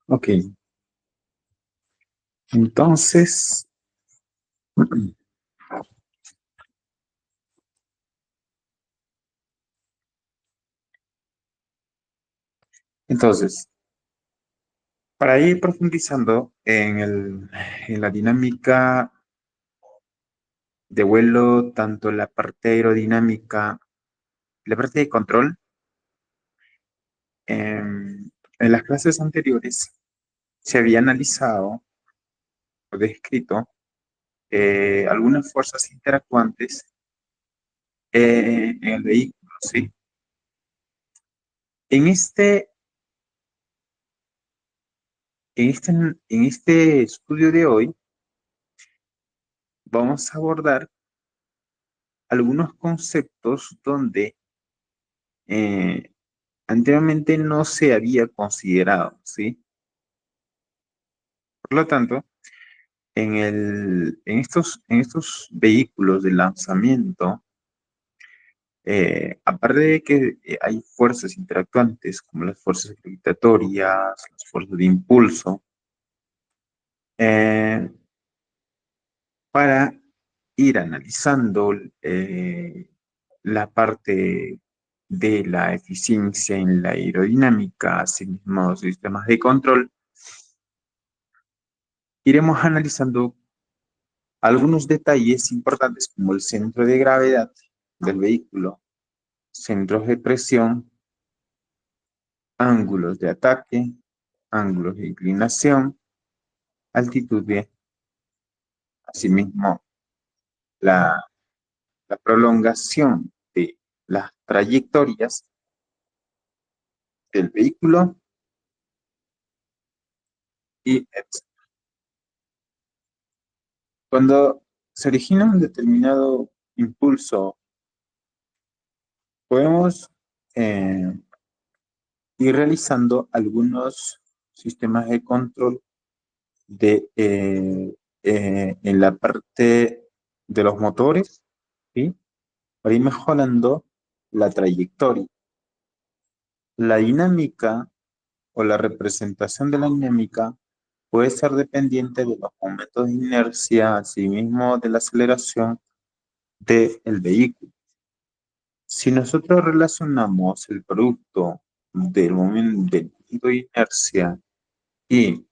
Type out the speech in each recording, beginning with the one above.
Ok, entonces, entonces, para ir profundizando en la dinámica de vuelo, tanto la parte aerodinámica, la parte de control, en las clases anteriores se había analizado o descrito algunas fuerzas interactuantes en el vehículo, ¿sí? En este, en este estudio de hoy vamos a abordar algunos conceptos donde eh, anteriormente no se había considerado, ¿sí? Por lo tanto, en estos vehículos de lanzamiento, aparte de que hay fuerzas interactuantes como las fuerzas gravitatorias, las fuerzas de impulso, eh, para ir analizando la parte de la eficiencia en la aerodinámica, asimismo sistemas de control, iremos analizando algunos detalles importantes como el centro de gravedad del vehículo, centros de presión, ángulos de ataque, ángulos de inclinación, altitud de, asimismo, la, la prolongación de las trayectorias del vehículo y etc. Cuando se origina un determinado impulso, podemos eh, ir realizando algunos sistemas de control en la parte de los motores, ¿sí? Para ir mejorando la trayectoria. La dinámica o la representación de la dinámica puede ser dependiente de los momentos de inercia, asimismo de la aceleración del vehículo. Si nosotros relacionamos el producto del momento de inercia y,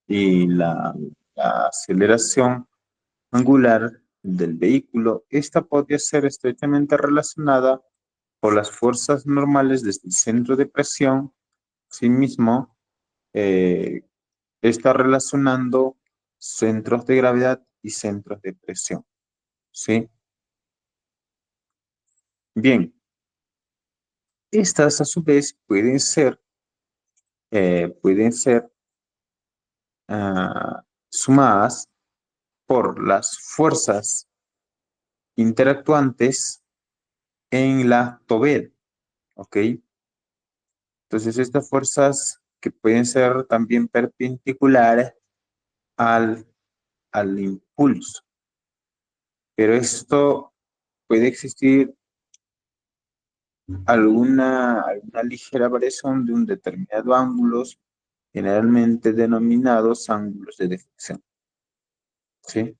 y la aceleración angular del vehículo, esta podría ser estrechamente relacionada por las fuerzas normales desde el centro de presión. Asimismo, eh, está relacionando centros de gravedad y centros de presión, ¿sí? Bien, estas a su vez pueden ser sumadas por las fuerzas interactuantes en la tobera, ¿ok? Entonces, estas fuerzas que pueden ser también perpendiculares al, al impulso, pero esto puede existir alguna ligera variación de un determinado ángulo, generalmente denominados ángulos de deflexión, ¿sí?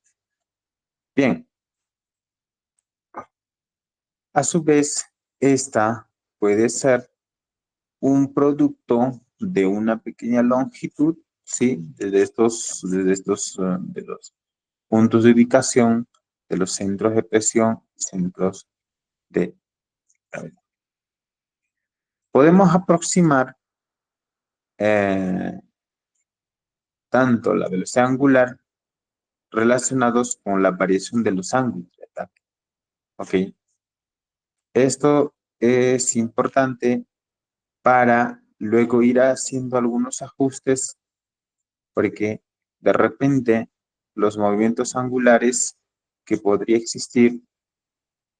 Bien, a su vez, esta puede ser un producto de una pequeña longitud, ¿sí? Desde estos de los puntos de ubicación de los centros de presión, centros de gravedad. Podemos aproximar eh, tanto la velocidad angular relacionados con la variación de los ángulos de ataque. ¿Ok? Esto es importante para luego ir haciendo algunos ajustes porque de repente los movimientos angulares que podría existir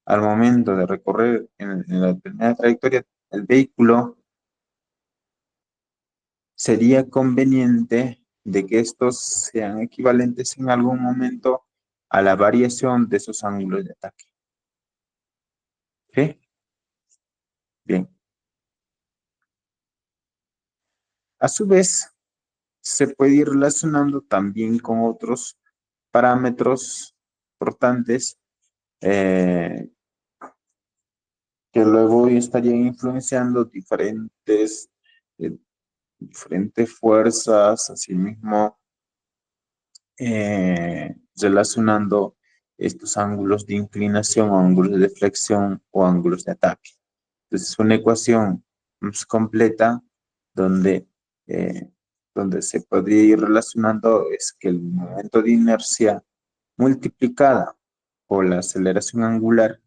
al momento de recorrer en la determinada trayectoria del vehículo, sería conveniente de que estos sean equivalentes en algún momento a la variación de esos ángulos de ataque. ¿Sí? Bien. A su vez, se puede ir relacionando también con otros parámetros importantes eh, que luego estarían influenciando eh, diferentes fuerzas, asimismo relacionando estos ángulos de inclinación, o ángulos de flexión o ángulos de ataque. Entonces, es una ecuación más completa donde, eh, donde se podría ir relacionando es que el momento de inercia multiplicada por la aceleración angular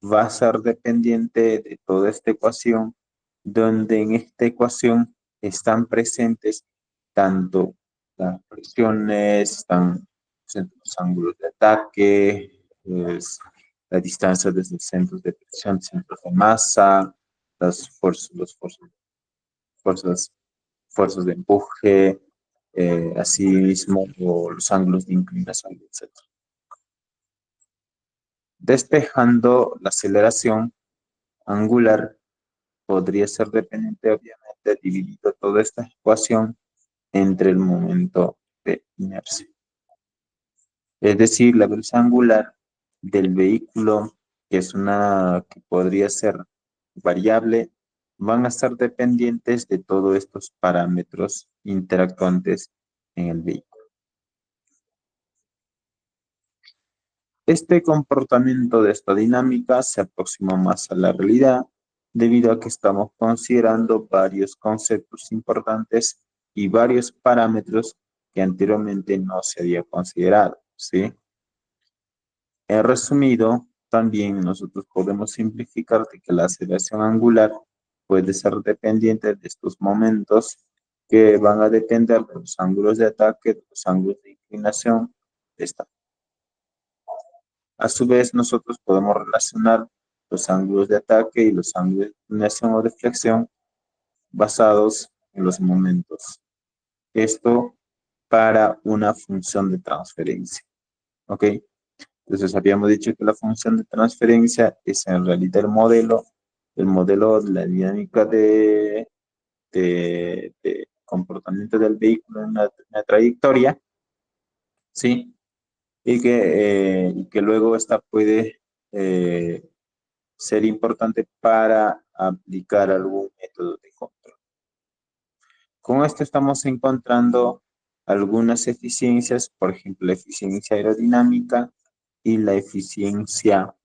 va a ser dependiente de toda esta ecuación, donde en esta ecuación están presentes tanto las presiones, están presentes los ángulos de ataque, la distancia desde el centro de presión, centros de masa, fuerzas, fuerzas de empuje, asimismo los ángulos de inclinación, etc. Despejando la aceleración angular podría ser dependiente, obviamente, dividido toda esta ecuación entre el momento de inercia. Es decir, la velocidad angular del vehículo, que podría ser variable, van a estar dependientes de todos estos parámetros interactuantes en el vehículo. Este comportamiento de esta dinámica se aproxima más a la realidad debido a que estamos considerando varios conceptos importantes y varios parámetros que anteriormente no se había considerado, ¿sí? En resumido, también nosotros podemos simplificar de que la aceleración angular puede ser dependiente de estos momentos que van a depender de los ángulos de ataque, de los ángulos de inclinación, de esta. A su vez, nosotros podemos relacionar los ángulos de ataque y los ángulos de inclinación o de flexión basados en los momentos. Esto para una función de transferencia. ¿Ok? Entonces habíamos dicho que la función de transferencia es en realidad el modelo de la dinámica de comportamiento del vehículo en una trayectoria, ¿sí? Y que luego esta puede ser importante para aplicar algún método de control. Con esto estamos encontrando algunas eficiencias, por ejemplo, la eficiencia aerodinámica y la eficiencia,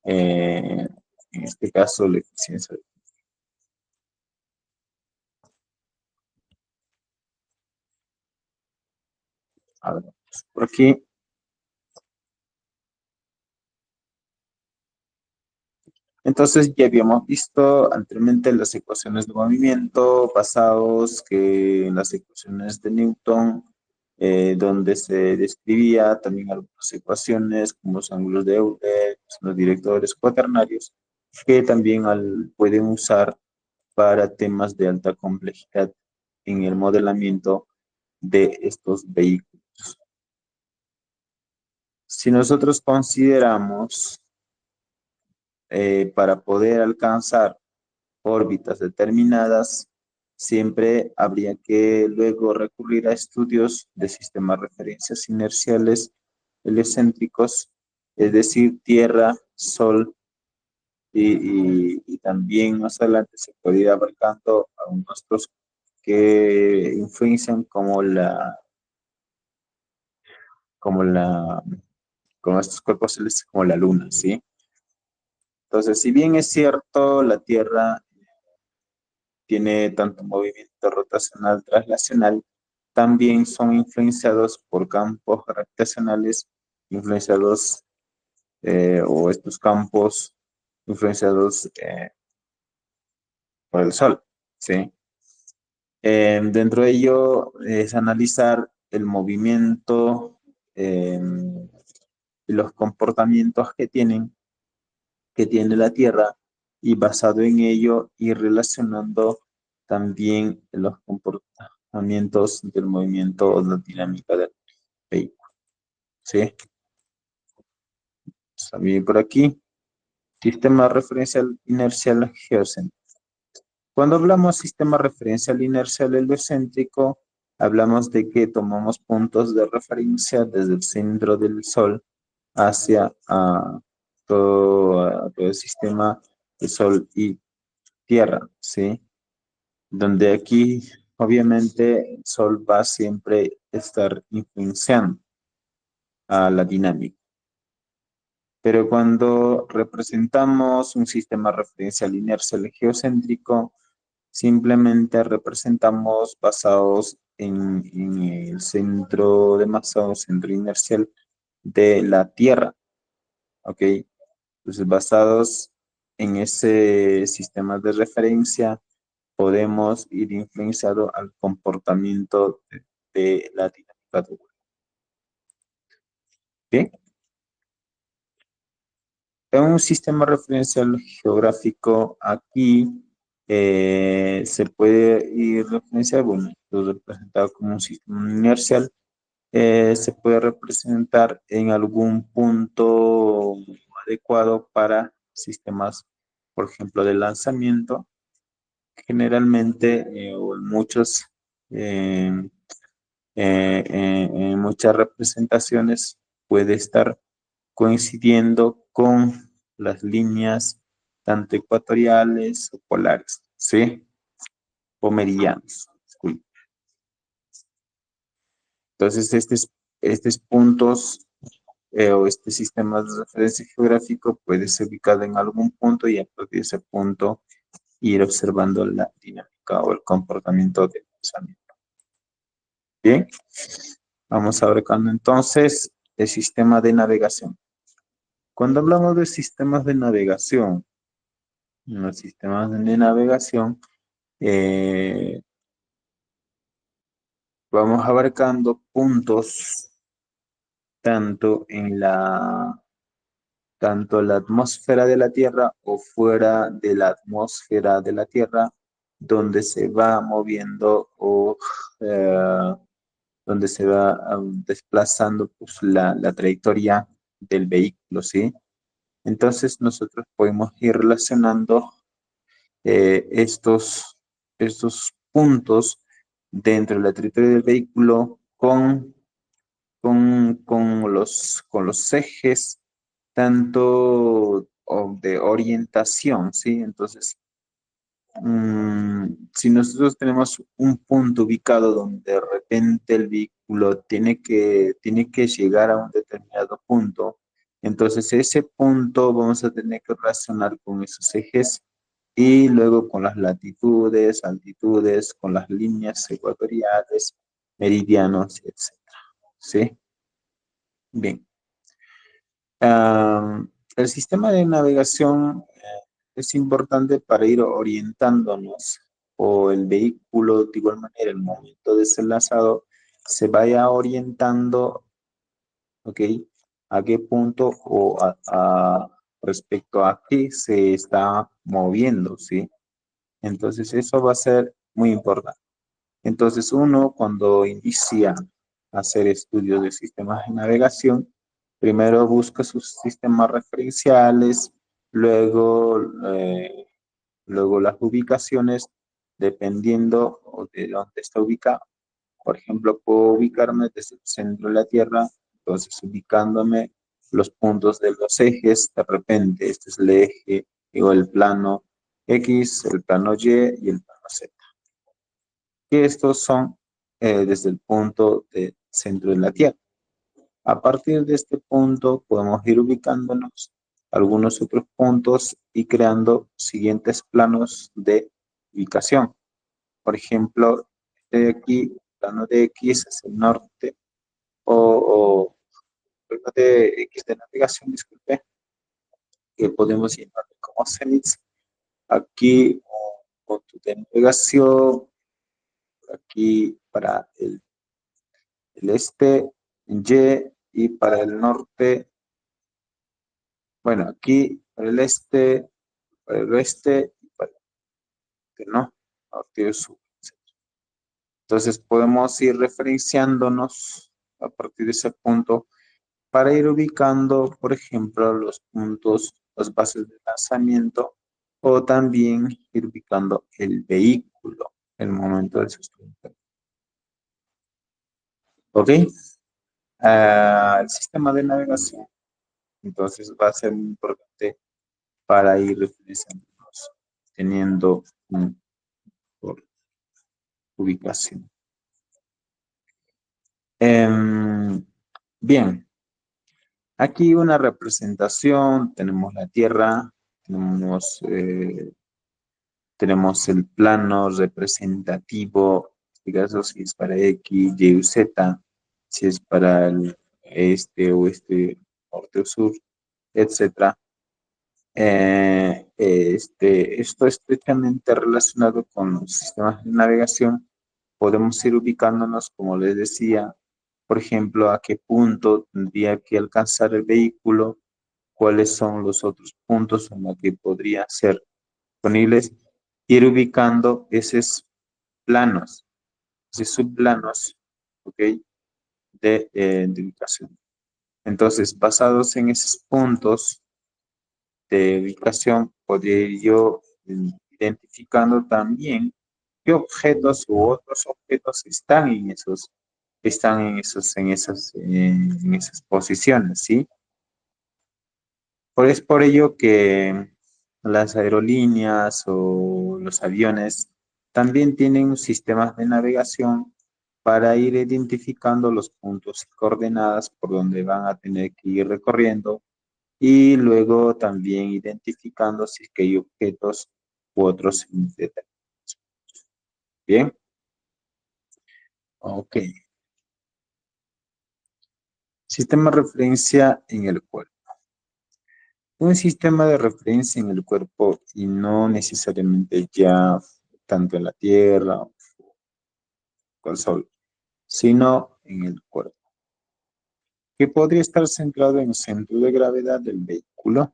en este caso, la eficiencia. A ver, por aquí. Entonces ya habíamos visto anteriormente las ecuaciones de movimiento basados que en las ecuaciones de Newton, donde se describía también algunas ecuaciones como los ángulos de Euler, los directores cuaternarios, que también pueden usar para temas de alta complejidad en el modelamiento de estos vehículos. Si nosotros consideramos para poder alcanzar órbitas determinadas, siempre habría que luego recurrir a estudios de sistemas de referencias inerciales heliocéntricos, es decir, Tierra, Sol, y también más adelante se puede ir abarcando a otros que influencian como la, como estos cuerpos celestes como la Luna, ¿sí? Entonces, si bien es cierto, la Tierra tiene tanto movimiento rotacional, traslacional, también son influenciados por campos gravitacionales, influenciados, o estos campos influenciados por el Sol, ¿sí? Dentro de ello es analizar el movimiento y los comportamientos que tiene la Tierra, y basado en ello ir relacionando también los comportamientos del movimiento o la dinámica del vehículo. ¿Sí? También por aquí, sistema referencial inercial geocéntrico. Cuando hablamos de sistema referencial inercial heliocéntrico, hablamos de que tomamos puntos de referencia desde el centro del Sol hacia a todo el sistema de Sol y Tierra, ¿sí? Donde aquí, obviamente, el Sol va a siempre estar influenciando a la dinámica. Pero cuando representamos un sistema referencial inercial geocéntrico, simplemente representamos basados en el centro de masa o centro inercial de la Tierra, ¿ok? Entonces, basados en ese sistema de referencia, podemos ir influenciado al comportamiento de la dinámica de vuelo. ¿Ok? En un sistema referencial geográfico, aquí se puede ir referenciar, bueno, lo representado como un sistema inercial, se puede representar en algún punto adecuado para sistemas, por ejemplo, de lanzamiento. Generalmente, o en eh, en muchas representaciones puede estar coincidiendo con las líneas tanto ecuatoriales o polares, ¿sí? O meridianos. Disculpe. Entonces, estos puntos o este sistema de referencia geográfico puede ser ubicado en algún punto y a partir de ese punto ir observando la dinámica o el comportamiento del pensamiento. Bien, vamos abarcando entonces el sistema de navegación. Cuando hablamos de sistemas de navegación, los sistemas de navegación, eh, vamos abarcando puntos tanto en tanto la atmósfera de la Tierra o fuera de la atmósfera de la Tierra, donde se va moviendo o eh, donde se va desplazando pues, la trayectoria del vehículo, ¿sí? Entonces nosotros podemos ir relacionando estos puntos dentro de la trayectoria del vehículo con los ejes tanto de orientación, ¿sí? Entonces, si nosotros tenemos un punto ubicado donde de repente el vehículo tiene que llegar a un determinado punto, entonces ese punto vamos a tener que relacionar con esos ejes y luego con las latitudes, altitudes, con las líneas ecuatoriales, meridianos, etcétera. ¿Sí? Bien. El sistema de navegación es importante para ir orientándonos o el vehículo, de igual manera, el momento de ser lanzado, se vaya orientando, ¿ok? A qué punto o respecto a qué se está moviendo, ¿sí? Entonces, eso va a ser muy importante. Entonces, uno cuando inicia a hacer estudios de sistemas de navegación, primero busca sus sistemas referenciales, luego, luego las ubicaciones, dependiendo de dónde está ubicado. Por ejemplo, puedo ubicarme desde el centro de la Tierra, entonces ubicándome los puntos de los ejes, de repente este es el eje, digo el plano X, el plano Y y el plano Z. Que estos son desde el punto de centro de la Tierra. A partir de este punto podemos ir ubicándonos algunos otros puntos y creando siguientes planos de ubicación. Por ejemplo, de aquí, plano de X es el norte o plano de X de navegación, disculpe, que podemos llamarlo como cenits. Aquí un punto de navegación, aquí para el este en Y y para el norte, bueno, aquí para el este, para el oeste y para el norte, ¿no? Norte y sur. Entonces podemos ir referenciándonos a partir de ese punto para ir ubicando, por ejemplo, los puntos, las bases de lanzamiento o también ir ubicando el vehículo, el momento de su ¿Ok? El sistema de navegación, entonces va a ser muy importante para ir referenciándonos, teniendo una mejor ubicación. Bien, aquí una representación, tenemos la Tierra, tenemos el plano representativo, en este caso si es para X, Y o Z, si es para el este, oeste, norte o sur, etcétera. Esto estrechamente relacionado con los sistemas de navegación. Podemos ir ubicándonos, como les decía, por ejemplo, a qué punto tendría que alcanzar el vehículo, cuáles son los otros puntos en los que podría ser disponibles, ir ubicando esos planos, esos subplanos, ¿ok? De ubicación. Entonces, basados en esos puntos de ubicación, podría ir yo identificando también qué objetos u otros objetos en esas posiciones, ¿sí? Es por ello que las aerolíneas o los aviones también tienen sistemas de navegación para ir identificando los puntos y coordenadas por donde van a tener que ir recorriendo y luego también identificando si es que hay objetos u otros detalles. Bien, ok. Sistema de referencia en el cuerpo. Un sistema de referencia en el cuerpo y no necesariamente ya tanto en la Tierra o el Sol, sino en el cuerpo, que podría estar centrado en el centro de gravedad del vehículo.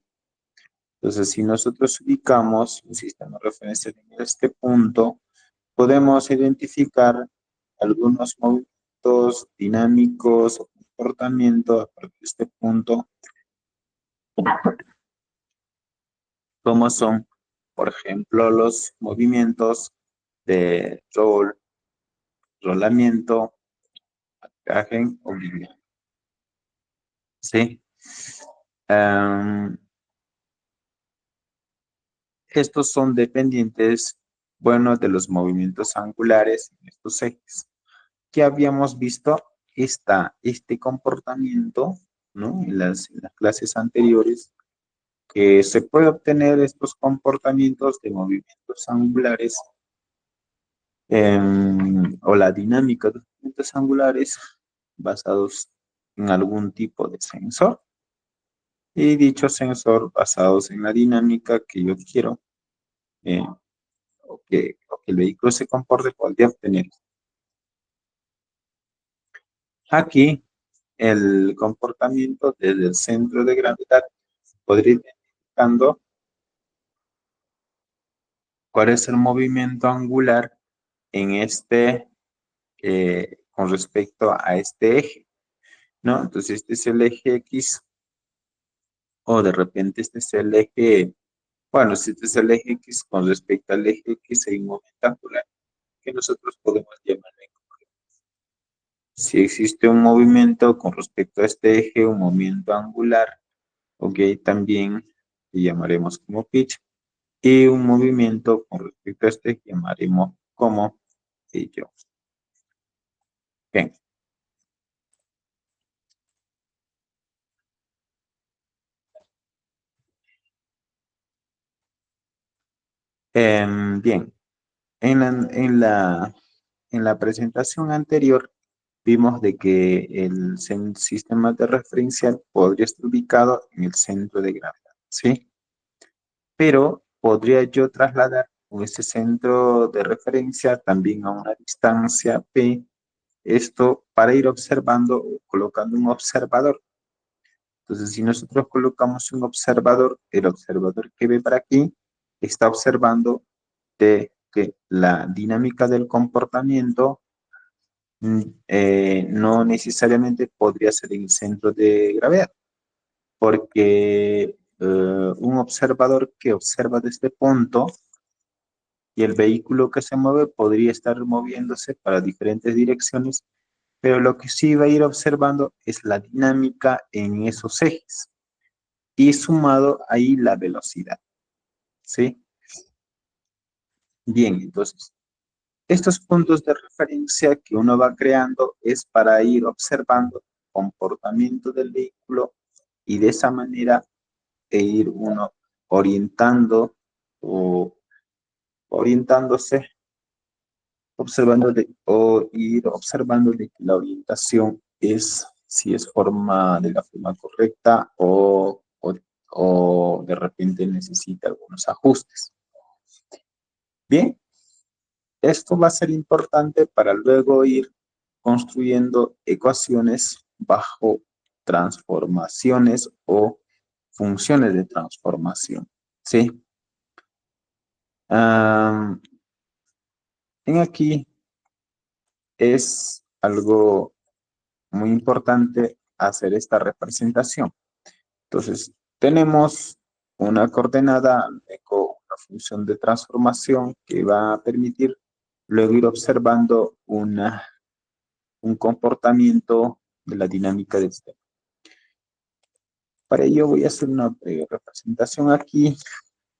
Entonces, si nosotros ubicamos un sistema de referencia en este punto, podemos identificar algunos movimientos dinámicos o comportamientos a partir de este punto, como son, por ejemplo, los movimientos de rolamiento, anclaje o línea. ¿Sí? Em, Estos son dependientes, bueno, de los movimientos angulares en estos ejes. Que habíamos visto este comportamiento, ¿no? En las clases anteriores, que se puede obtener estos comportamientos de movimientos angulares o la dinámica de los movimientos angulares basados en algún tipo de sensor y dicho sensor basados en la dinámica que yo quiero eh, o que el vehículo se comporte, podría obtener. Aquí el comportamiento desde el centro de gravedad podría ir indicando cuál es el movimiento angular en con respecto a este eje, ¿no? Entonces este es el eje X o de repente este es el eje, bueno, si este es el eje X con respecto al eje X hay un momento angular que nosotros podemos llamar. Si existe un movimiento con respecto a este eje, un movimiento angular, ok, también le llamaremos como pitch. Y un movimiento con respecto a este que llamaremos como ello. Bien. Bien. En la presentación anterior vimos de que el sistema de referencial podría estar ubicado en el centro de gravedad, ¿sí? Pero podría yo trasladar ese centro de referencia también a una distancia P, esto para ir observando o colocando un observador. Entonces, si nosotros colocamos un observador, el observador que ve para aquí está observando de que la dinámica del comportamiento no necesariamente podría ser en el centro de gravedad, porque un observador que observa desde este punto y el vehículo que se mueve podría estar moviéndose para diferentes direcciones pero lo que sí va a ir observando es la dinámica en esos ejes y sumado ahí la velocidad, ¿sí? Bien, entonces, estos puntos de referencia que uno va creando es para ir observando el comportamiento del vehículo y de esa manera ir uno orientando o orientándose, observando o ir observando de que la orientación es si es forma de la forma correcta o de repente necesita algunos ajustes. Bien, esto va a ser importante para luego ir construyendo ecuaciones bajo transformaciones o funciones de transformación. ¿Sí? Ah, en aquí es algo muy importante hacer esta representación. Entonces, tenemos una coordenada, una función de transformación que va a permitir luego ir observando un comportamiento de la dinámica del sistema. Para ello voy a hacer una representación aquí,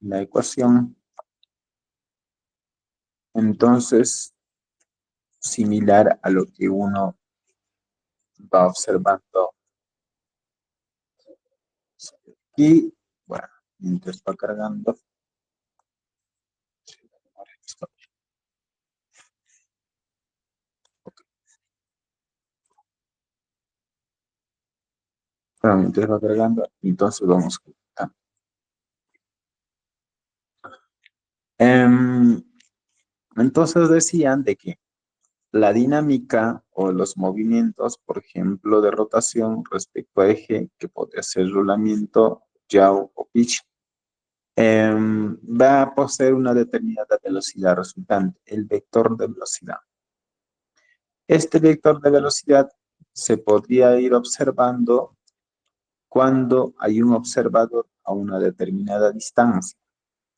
la ecuación, entonces, similar a lo que uno va observando aquí. Bueno, mientras va cargando. Bueno, mientras va cargando, entonces vamos a entonces decían de que la dinámica o los movimientos, por ejemplo, de rotación respecto a eje, que podría ser rolamiento, yaw o pitch, va a poseer una determinada velocidad resultante, el vector de velocidad. Este vector de velocidad se podría ir observando cuando hay un observador a una determinada distancia,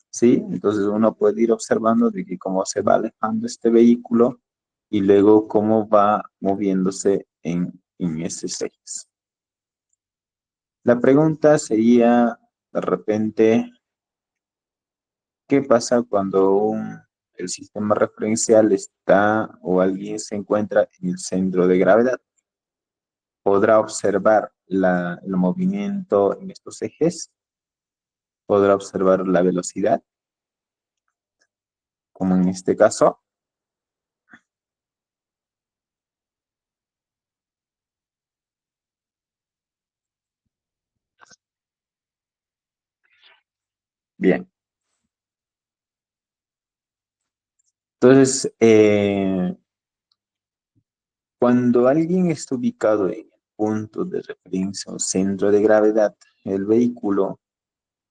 ¿sí? Entonces uno puede ir observando de que cómo se va alejando este vehículo y luego cómo va moviéndose en esos ejes. La pregunta sería, de repente, ¿qué pasa cuando el sistema referencial está o alguien se encuentra en el centro de gravedad? ¿Podrá observar el movimiento en estos ejes? ¿Podrá observar la velocidad, como en este caso? Bien. Entonces, cuando alguien está ubicado en el punto de referencia o centro de gravedad, el vehículo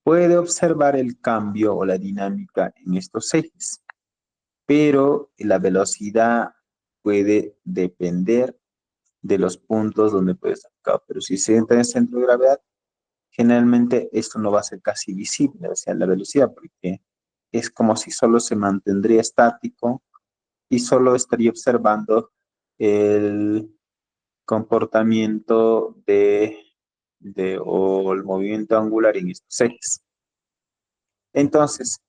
puede observar el cambio o la dinámica en estos ejes, pero la velocidad puede depender de los puntos donde puede estar ubicado. Pero si se entra en el centro de gravedad, generalmente esto no va a ser casi visible, o sea, la velocidad, porque es como si solo se mantendría estático y solo estaría observando el comportamiento o el movimiento angular en estos ejes. Entonces,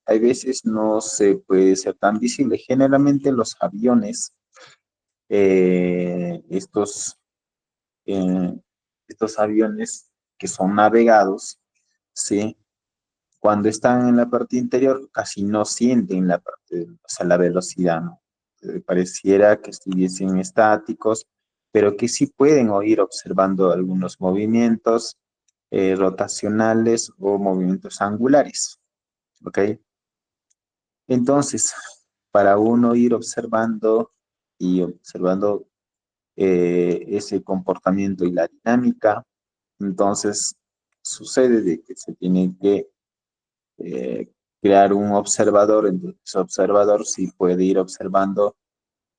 hay veces no se puede ser tan visible. Generalmente los aviones, eh, estos, eh, estos aviones que son navegados, ¿sí? Cuando están en la parte interior casi no sienten la parte, o sea, la velocidad, ¿no? Pareciera que estuviesen estáticos, pero que sí pueden oír observando algunos movimientos rotacionales o movimientos angulares, ¿ok? Entonces, para uno ir observando y observando ese comportamiento y la dinámica, entonces sucede de que se tiene que eh, crear un observador, entonces ese observador sí puede ir observando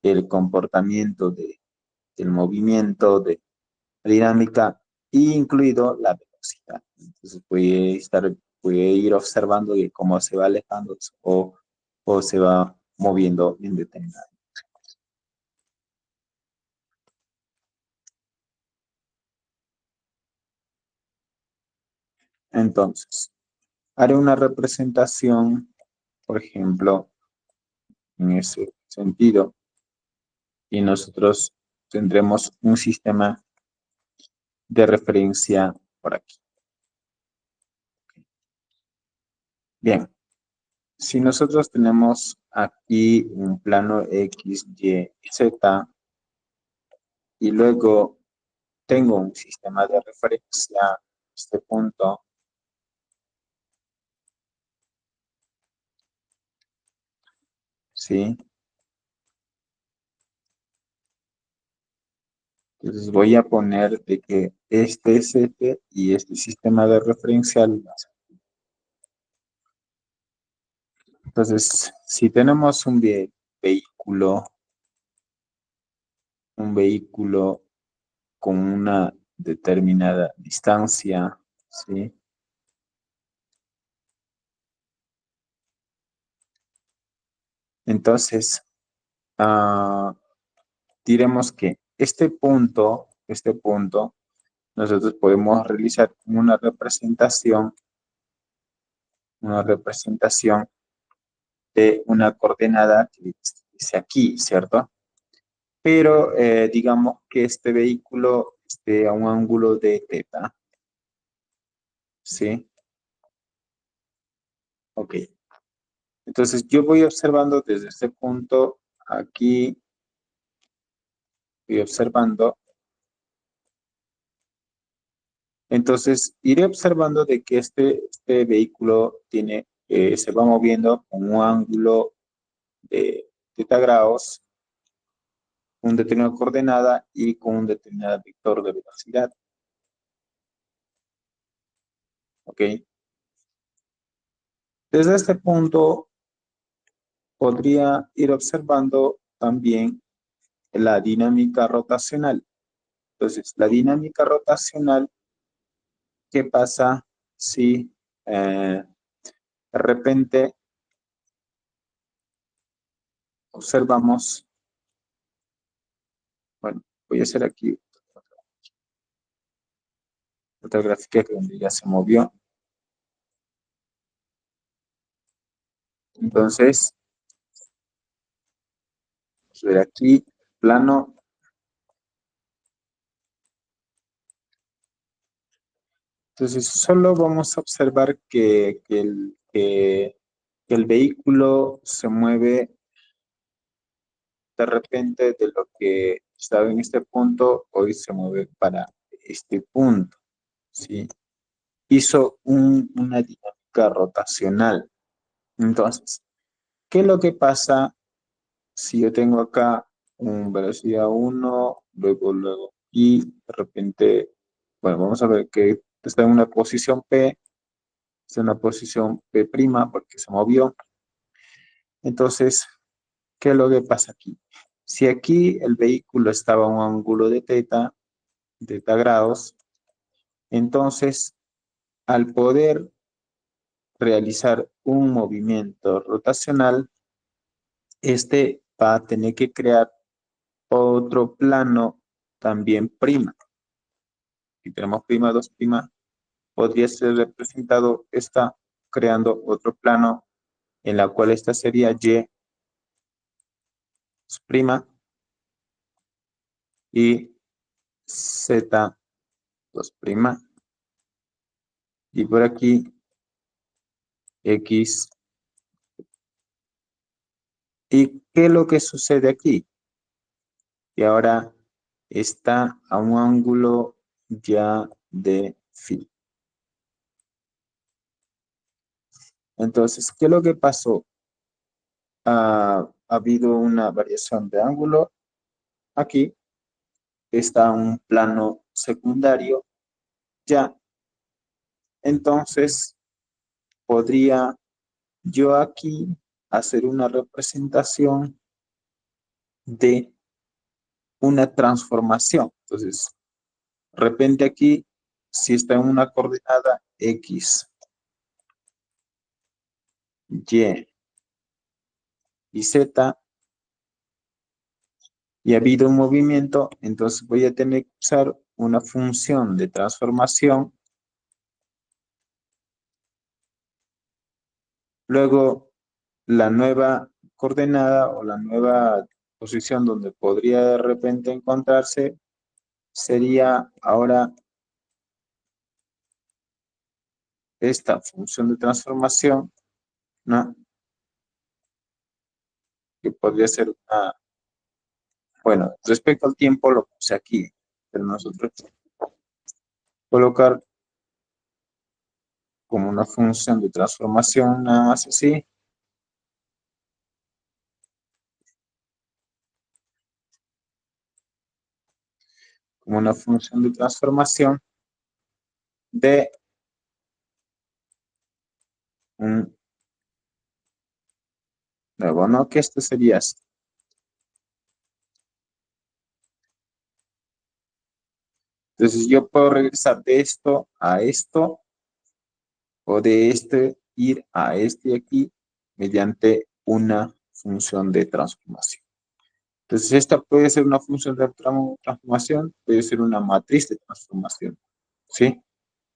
el comportamiento del movimiento, de la dinámica, incluido la velocidad. Entonces puede ir observando de cómo se va alejando o se va moviendo en determinado. Entonces, haré una representación, por ejemplo, en ese sentido, y nosotros tendremos un sistema de referencia por aquí. Bien, si nosotros tenemos aquí un plano X, Y, Z, y luego tengo un sistema de referencia, este punto, ¿sí? Entonces voy a poner de que este es este y este sistema de referencial. Entonces, si tenemos vehículo, un vehículo con una determinada distancia, ¿sí? Entonces, ah, diremos que este punto, nosotros podemos realizar una representación de una coordenada que dice aquí, ¿cierto? Pero digamos que este vehículo esté a un ángulo de teta, ¿sí? Ok. Entonces yo voy observando desde este punto aquí, voy observando. Entonces iré observando de que este vehículo se va moviendo con un ángulo de teta grados, un determinado coordenada y con un determinado vector de velocidad. ¿Ok? Desde este punto podría ir observando también la dinámica rotacional. Entonces, la dinámica rotacional, ¿qué pasa si de repente observamos, bueno, voy a hacer aquí otra gráfica que donde ya se movió. Entonces, vamos a ver aquí, plano. Entonces, solo vamos a observar que el vehículo se mueve de repente de lo que estaba en este punto, hoy se mueve para este punto, ¿sí? Hizo una dinámica rotacional. Entonces, ¿qué es lo que pasa si yo tengo acá un velocidad uno luego, y de repente, bueno, vamos a ver que está en una posición P, está en una posición P' porque se movió. Entonces, ¿qué es lo que pasa aquí? Si aquí el vehículo estaba a un ángulo de teta grados, entonces al poder realizar un movimiento rotacional, este va a tener que crear otro plano también prima. Si tenemos prima 2 prima, podría ser representado esta creando otro plano en la cual esta sería Y prima y Z 2 prima. Y por aquí X. ¿Y qué es lo que sucede aquí? Y ahora está a un ángulo ya de phi. Entonces, ¿qué es lo que pasó? Ha habido una variación de ángulo. Aquí está un plano secundario ya. Entonces, podría yo aquí hacer una representación de una transformación. Entonces, de repente aquí, si está en una coordenada X, Y y Z, y ha habido un movimiento, entonces voy a tener que usar una función de transformación Luego, la nueva coordenada o la nueva posición donde podría de repente encontrarse sería ahora esta función de transformación, ¿no? Que podría ser una, bueno, respecto al tiempo lo puse aquí, pero nosotros colocar como una función de transformación, nada más así, como una función de transformación de un nuevo, ¿no? Que esto sería esto. Entonces yo puedo regresar de esto a esto o de este ir a este de aquí mediante una función de transformación. Entonces esta puede ser una función de transformación, puede ser una matriz de transformación, ¿sí?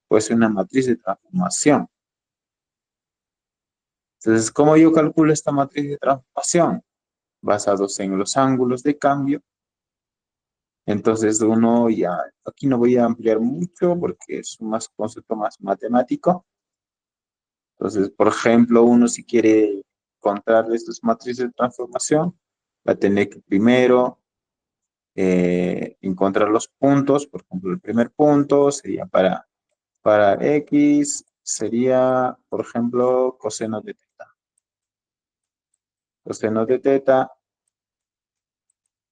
Puede ser una matriz de transformación. Entonces, ¿cómo yo calculo esta matriz de transformación? Basados en los ángulos de cambio. Entonces uno ya, aquí no voy a ampliar mucho porque es un concepto más matemático. Entonces, por ejemplo, uno si quiere encontrar estas matrices de transformación, va a tener que primero encontrar los puntos. Por ejemplo, el primer punto sería para X, sería, por ejemplo, coseno de teta. Coseno de teta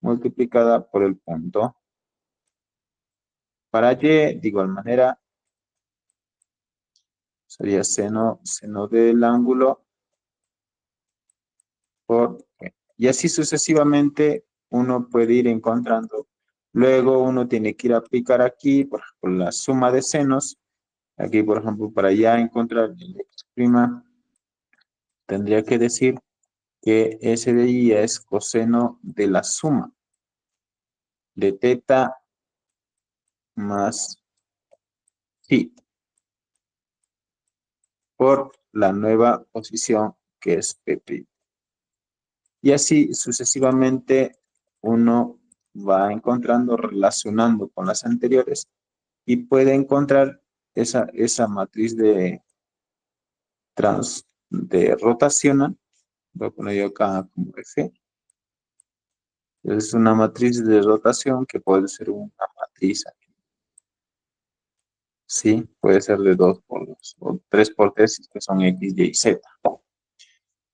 multiplicada por el punto. Para Y, de igual manera, sería seno del ángulo por y así sucesivamente uno puede ir encontrando. Luego uno tiene que ir a aplicar aquí, por ejemplo, la suma de senos. Aquí, por ejemplo, para ya encontrar el x', tendría que decir que S de Y es coseno de la suma de teta más phi por la nueva posición que es P'. Y así sucesivamente uno va encontrando, relacionando con las anteriores y puede encontrar esa matriz de rotación. Voy a poner yo acá como F. Es una matriz de rotación que puede ser una matriz, ¿sí? Puede ser de 2 por 2 o 3 por 3 que son X, Y, Z,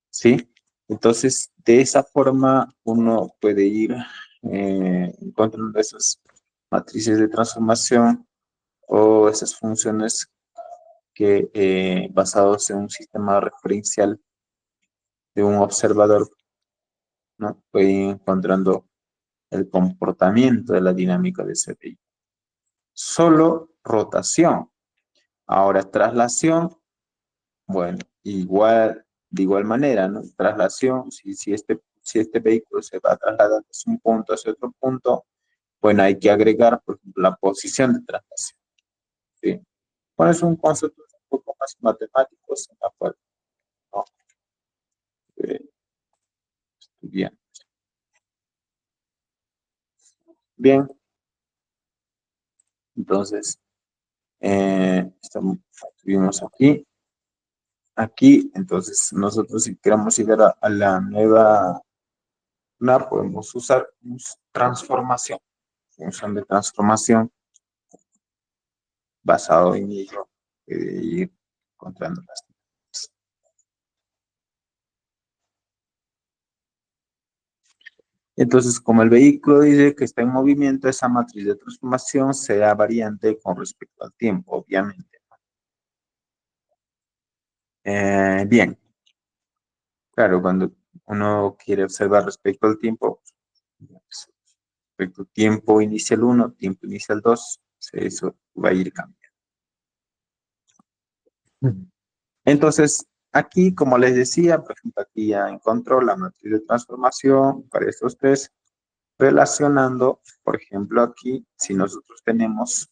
¿sí? Entonces, de esa forma uno puede ir encontrando esas matrices de transformación o esas funciones que basados en un sistema referencial de un observador, ¿no? Puede ir encontrando el comportamiento de la dinámica de ese vehículo. Solo rotación. Ahora, traslación, bueno, de igual manera, ¿no? Traslación, si este vehículo se va a trasladar de un punto hacia otro punto, bueno, hay que agregar, por ejemplo, la posición de traslación, ¿sí? Bueno, es un concepto un poco más matemático, se me acuerdo, ¿no? Eh, bien, bien, entonces, estuvimos aquí, entonces nosotros si queremos llegar a la nueva, podemos usar transformación, función de transformación basado en ello, ir encontrando las. Entonces, como el vehículo dice que está en movimiento, esa matriz de transformación será variante con respecto al tiempo, obviamente. Bien, claro, cuando uno quiere observar respecto al tiempo, respecto al tiempo inicial 1, tiempo inicial 2, eso va a ir cambiando. Entonces, aquí, como les decía, por ejemplo, aquí ya encontró la matriz de transformación para estos tres, relacionando, por ejemplo, aquí, si nosotros tenemos,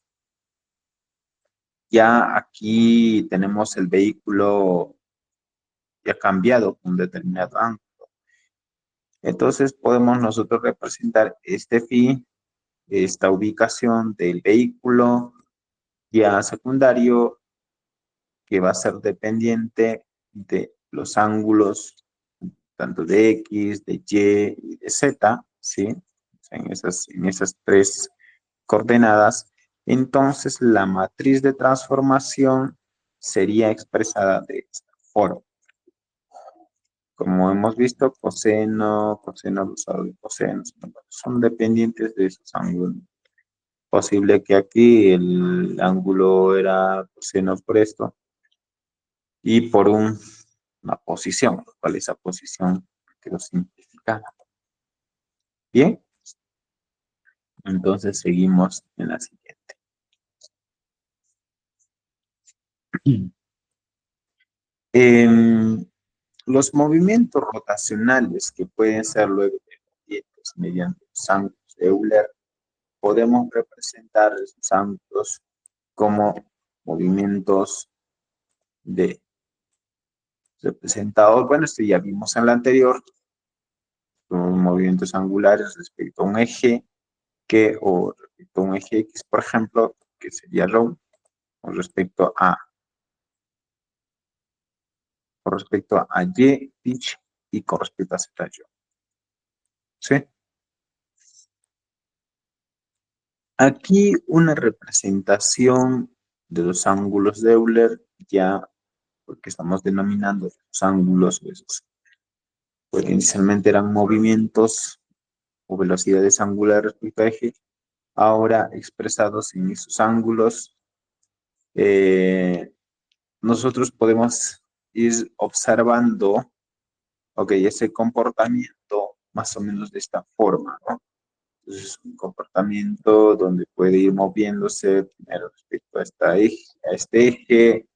ya aquí tenemos el vehículo y ha cambiado un determinado ángulo. Entonces podemos nosotros representar este phi, esta ubicación del vehículo ya secundario, que va a ser dependiente de los ángulos tanto de X, de Y y de Z, ¿sí? En esas tres coordenadas. Entonces la matriz de transformación sería expresada de esta forma. Como hemos visto, coseno, abusado de coseno, son dependientes de esos ángulos. Posible que aquí el ángulo era coseno por esto y por una posición, lo cual esa posición quedó simplificada. Bien, entonces seguimos en la siguiente. Los movimientos rotacionales que pueden ser luego dependientes mediante los ángulos de Euler, podemos representar esos ángulos como movimientos de representados. Bueno, esto ya vimos en la anterior, son movimientos angulares respecto a un eje o respecto a un eje X, por ejemplo, que sería rho, con respecto a Y, pitch, y con respecto a Z, yo. ¿Sí? Aquí una representación de los ángulos de Euler, ya porque estamos denominando los ángulos, esos, pues inicialmente eran movimientos o velocidades angulares respecto a eje, ahora expresados en esos ángulos, nosotros podemos ir observando, ok, ese comportamiento más o menos de esta forma, ¿no? Entonces, un comportamiento donde puede ir moviéndose primero respecto a este eje,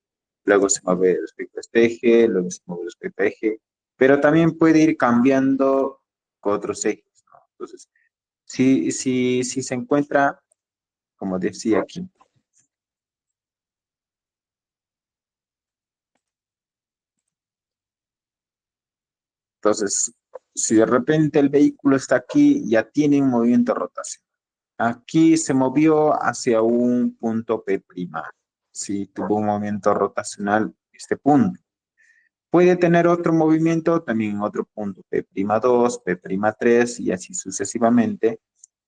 luego se mueve respecto a este eje, luego se mueve respecto a eje, pero también puede ir cambiando con otros ejes, ¿no? Entonces, si se encuentra, como decía aquí, entonces, si de repente el vehículo está aquí, ya tiene un movimiento de rotación. Aquí se movió hacia un punto P'. Sí, tuvo un movimiento rotacional este punto. Puede tener otro movimiento también en otro punto, P'2, P'3 y así sucesivamente.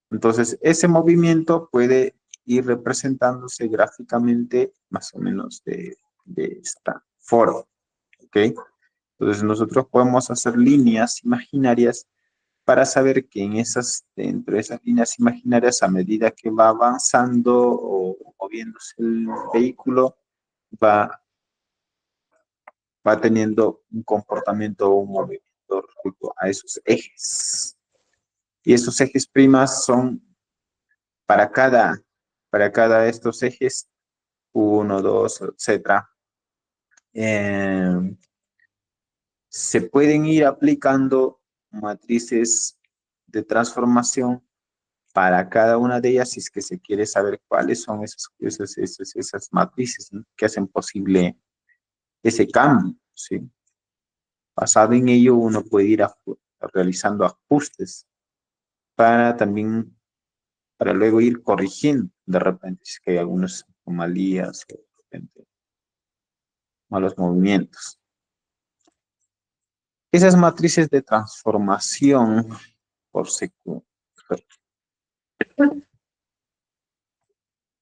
Entonces, ese movimiento puede ir representándose gráficamente más o menos de esta forma. ¿Ok? Entonces, nosotros podemos hacer líneas imaginarias para saber que dentro de esas líneas imaginarias, a medida que va avanzando o moviéndose el vehículo, va, va teniendo un comportamiento o un movimiento respecto a esos ejes. Y esos ejes primas son para cada de estos ejes, uno, dos, etcétera, se pueden ir aplicando matrices de transformación para cada una de ellas si es que se quiere saber cuáles son esas matrices, ¿no?, que hacen posible ese cambio, ¿sí? Basado en ello, uno puede ir realizando ajustes para también, para luego ir corrigiendo de repente si es que hay algunas anomalías o de repente malos movimientos. Esas matrices de transformación por secu-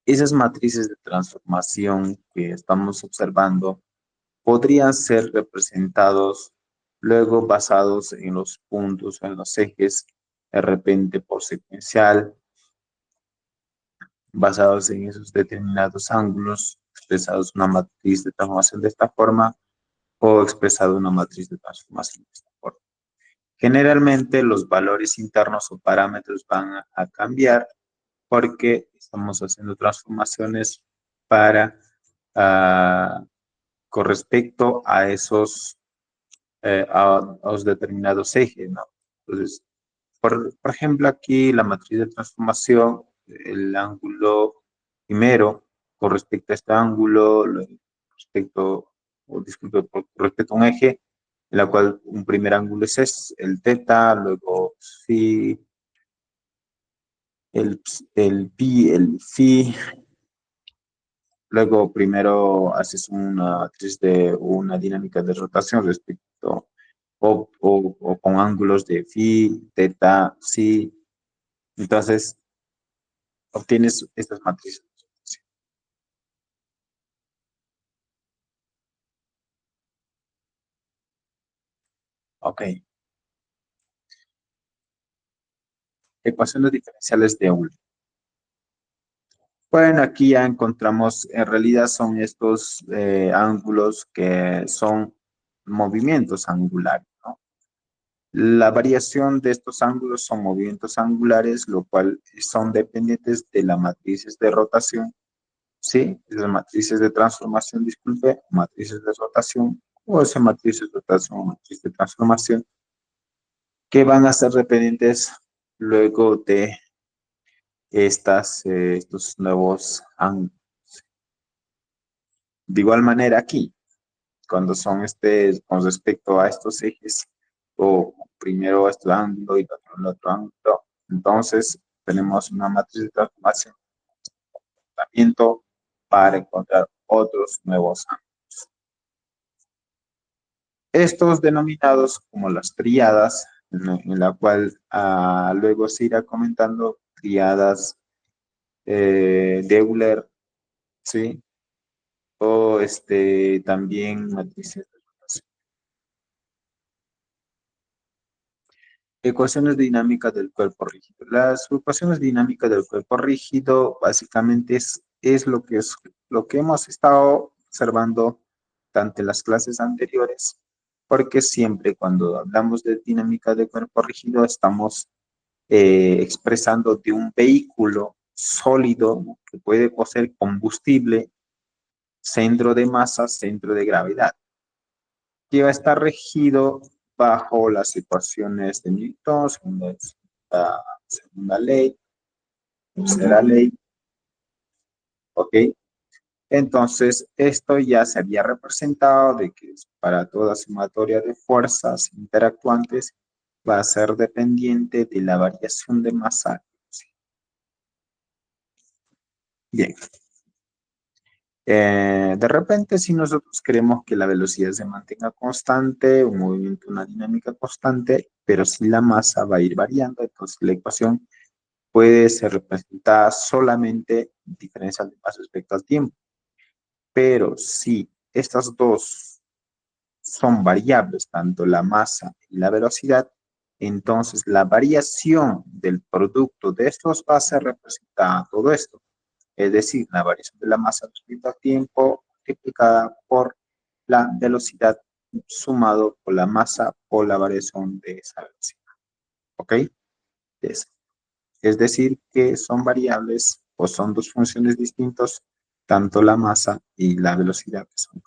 esas matrices de transformación que estamos observando podrían ser representados luego basados en los puntos o en los ejes, de repente por secuencial, basados en esos determinados ángulos, expresados una matriz de transformación de esta forma o expresado una matriz de transformación de esta forma. Generalmente los valores internos o parámetros van a cambiar porque estamos haciendo transformaciones para con respecto a a los determinados ejes, ¿no? Entonces, por ejemplo, aquí la matriz de transformación, el ángulo primero, con respecto a este ángulo, respecto, o disculpe, respecto a un eje, en la cual un primer ángulo es el teta, luego phi, el pi, el phi. Luego primero haces una matriz de una dinámica de rotación respecto o con ángulos de phi, teta, psi. Entonces obtienes estas matrices. Ok. Ecuaciones diferenciales de Euler. Bueno, aquí ya encontramos, en realidad son estos ángulos que son movimientos angulares, ¿no? La variación de estos ángulos son movimientos angulares, lo cual son dependientes de las matrices de rotación, ¿sí? Las matrices de transformación, disculpe, matrices de rotación, o esas matrices de rotación o matrices de transformación, que van a ser dependientes luego de estos nuevos ángulos. De igual manera aquí, cuando son con respecto a estos ejes, o primero este ángulo y luego el otro ángulo, entonces tenemos una matriz de transformación para encontrar otros nuevos ángulos. Estos denominados como las tríadas, en la cual luego se irá comentando tríadas de Euler, ¿sí? O también matrices de rotación. Ecuaciones dinámicas del cuerpo rígido. Las ecuaciones dinámicas del cuerpo rígido básicamente es lo que hemos estado observando tanto en las clases anteriores, porque siempre cuando hablamos de dinámica del cuerpo rígido estamos expresando de un vehículo sólido, ¿no?, que puede poseer combustible, centro de masa, centro de gravedad, que va a estar regido bajo las ecuaciones de Newton, segunda ley, tercera ley, ¿ok? Entonces, esto ya se había representado de que para toda sumatoria de fuerzas interactuantes va a ser dependiente de la variación de masa. Bien. De repente, si nosotros queremos que la velocidad se mantenga constante, un movimiento, una dinámica constante, pero si la masa va a ir variando, entonces la ecuación puede ser representada solamente diferencial de masa respecto al tiempo. Pero si estas dos son variables, tanto la masa y la velocidad, entonces la variación del producto de estos va a ser representada todo esto. Es decir, la variación de la masa respecto al tiempo multiplicada por la velocidad sumado por la masa o la variación de esa velocidad. ¿Ok? Es decir, que son variables o son dos funciones distintas, tanto la masa y la velocidad que son.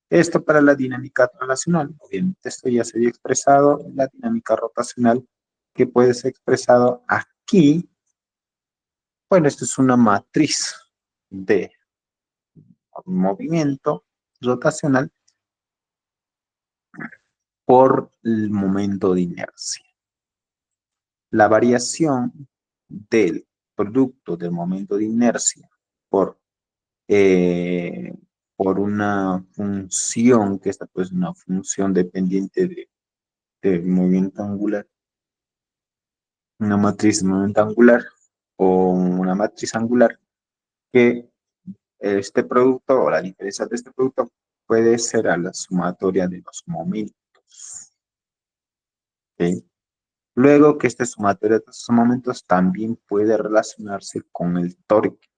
Esto para la dinámica relacional. Obviamente esto ya se había expresado en la dinámica rotacional, que puede ser expresado aquí. Bueno, esto es una matriz de movimiento rotacional por el momento de inercia. La variación del producto del momento de inercia por, eh, por una función, que esta pues es una función dependiente del movimiento angular, una matriz de momento angular o una matriz angular, que este producto o la diferencia de este producto puede ser a la sumatoria de los momentos. ¿Okay? Luego que este sumatorio de estos momentos también puede relacionarse con el torque.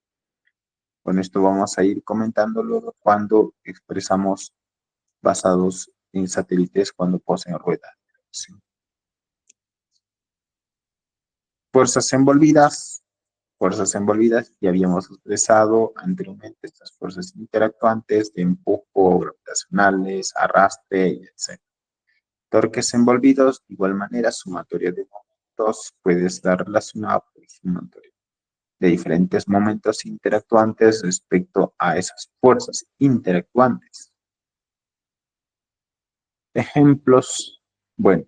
Con esto vamos a ir comentando luego cuando expresamos basados en satélites cuando poseen ruedas. ¿Sí? Fuerzas envolvidas. Fuerzas envolvidas, ya habíamos expresado anteriormente estas fuerzas interactuantes de empujo, gravitacionales, arrastre, etc. Torques envolvidos, de igual manera, sumatoria de momentos puede estar relacionada por sumatoria de diferentes momentos interactuantes respecto a esas fuerzas interactuantes. Ejemplos. Bueno,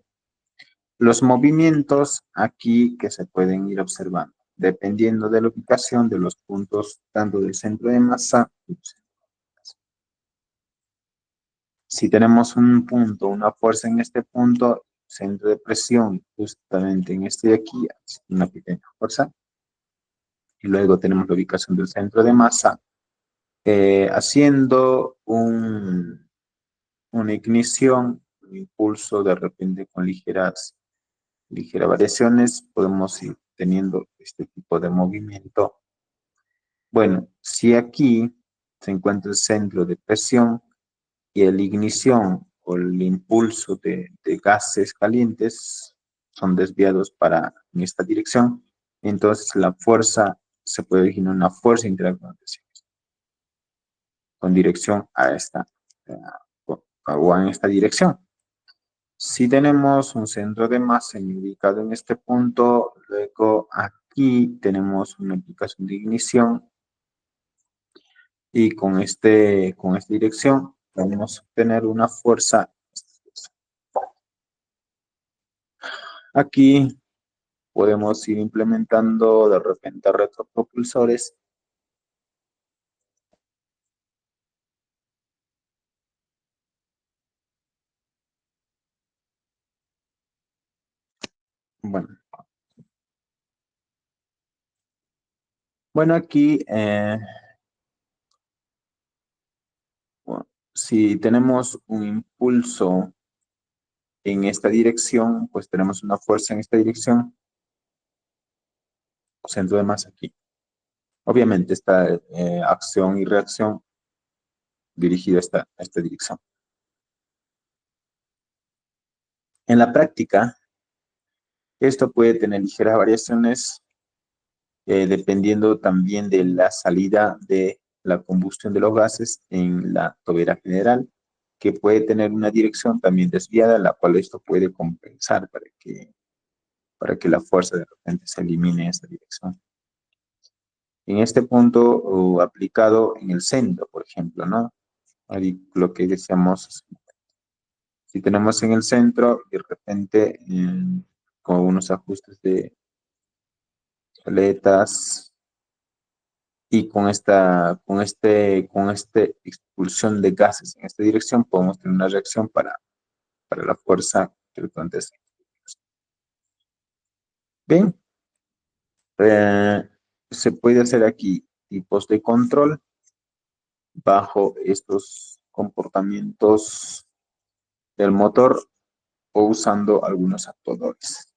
los movimientos aquí que se pueden ir observando, dependiendo de la ubicación de los puntos, tanto del centro de masa. Si tenemos un punto, una fuerza en este punto, centro de presión justamente en este de aquí, una pequeña fuerza, y luego tenemos la ubicación del centro de masa, haciendo una ignición, un impulso de repente con ligeras variaciones, podemos ir teniendo este tipo de movimiento. Bueno, si aquí se encuentra el centro de presión y la ignición o el impulso de gases calientes son desviados en esta dirección, entonces la fuerza, se puede originar una fuerza interactuante con dirección a esta, o en esta dirección. Si tenemos un centro de masa ubicado en este punto, luego aquí tenemos una aplicación de ignición y con esta dirección vamos a obtener una fuerza. Aquí podemos ir implementando de repente retropropulsores. Bueno, aquí bueno, si tenemos un impulso en esta dirección, pues tenemos una fuerza en esta dirección, centro de masa aquí. Obviamente esta acción y reacción dirigida a esta dirección. En la práctica, esto puede tener ligeras variaciones dependiendo también de la salida de la combustión de los gases en la tobera general, que puede tener una dirección también desviada, la cual esto puede compensar para que la fuerza de repente se elimine esa dirección. En este punto, o aplicado en el centro, por ejemplo, ¿no? Ahí lo que decíamos, si tenemos en el centro, de repente, con unos ajustes de aletas y con este expulsión de gases en esta dirección, podemos tener una reacción para la fuerza resultante. Bien, se puede hacer aquí tipos de control bajo estos comportamientos del motor o usando algunos actuadores.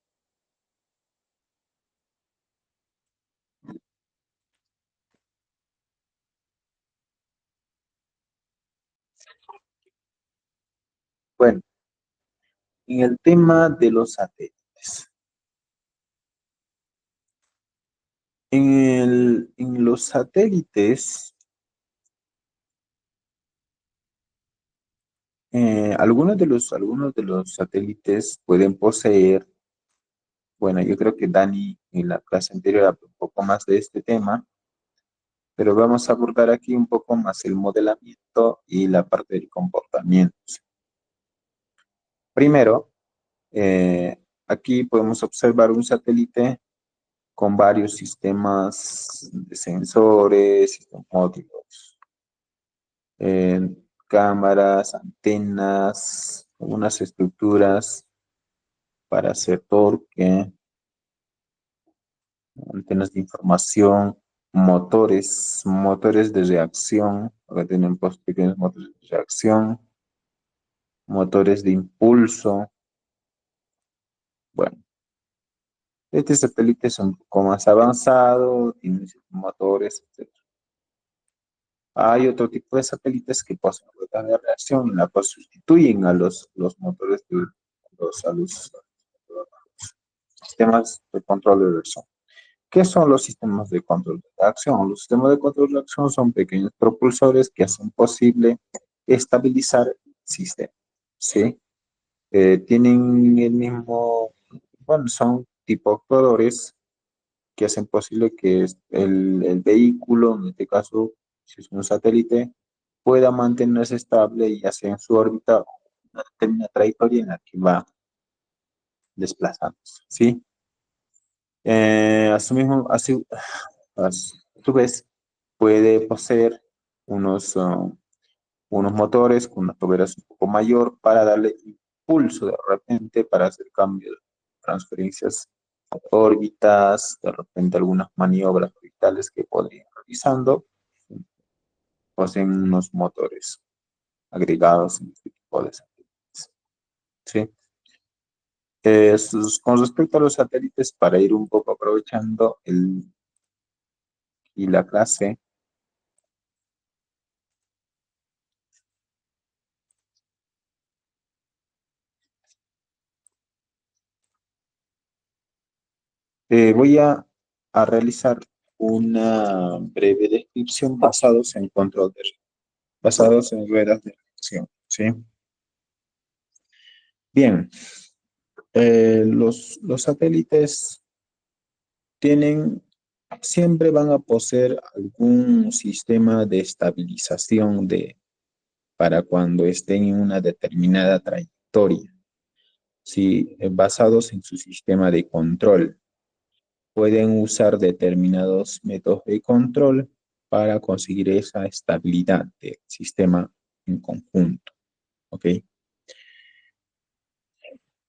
Bueno, en el tema de los satélites. En los satélites, algunos de los satélites pueden poseer, bueno, yo creo que Dani en la clase anterior habló un poco más de este tema, pero vamos a abordar aquí un poco más el modelamiento y la parte del comportamiento. Primero, aquí podemos observar un satélite con varios sistemas de sensores, sistemas ópticos, cámaras, antenas, algunas estructuras para hacer torque, antenas de información, motores de reacción, acá tenemos pequeños motores de reacción, motores de impulso. Bueno, este satélite es un poco más avanzado, tiene motores, etc. Hay otro tipo de satélites que poseen ruedas de reacción en la cual sustituyen a los motores a los sistemas de control de reacción. ¿Qué son los sistemas de control de reacción? Los sistemas de control de reacción son pequeños propulsores que hacen posible estabilizar el sistema, ¿sí? Tienen el mismo, bueno, son tipo actuadores que hacen posible que el vehículo, en este caso, si es un satélite, pueda mantenerse estable ya sea en su órbita una determinada trayectoria en la que va desplazándose, ¿sí? A su vez, puede poseer unos, unos motores con una tolerancia un poco mayor para darle impulso de repente para hacer cambios, transferencias de órbitas, de repente algunas maniobras orbitales que podrían ir realizando, poseen unos motores agregados en este tipo de satélites. ¿Sí? Con respecto a los satélites, para ir un poco aprovechando y la clase, voy a realizar una breve descripción basados en ruedas de reacción. ¿Sí? Bien, los satélites tienen, siempre van a poseer algún sistema de estabilización para cuando estén en una determinada trayectoria, ¿sí? Basados en su sistema de control. Pueden usar determinados métodos de control para conseguir esa estabilidad del sistema en conjunto. ¿Ok?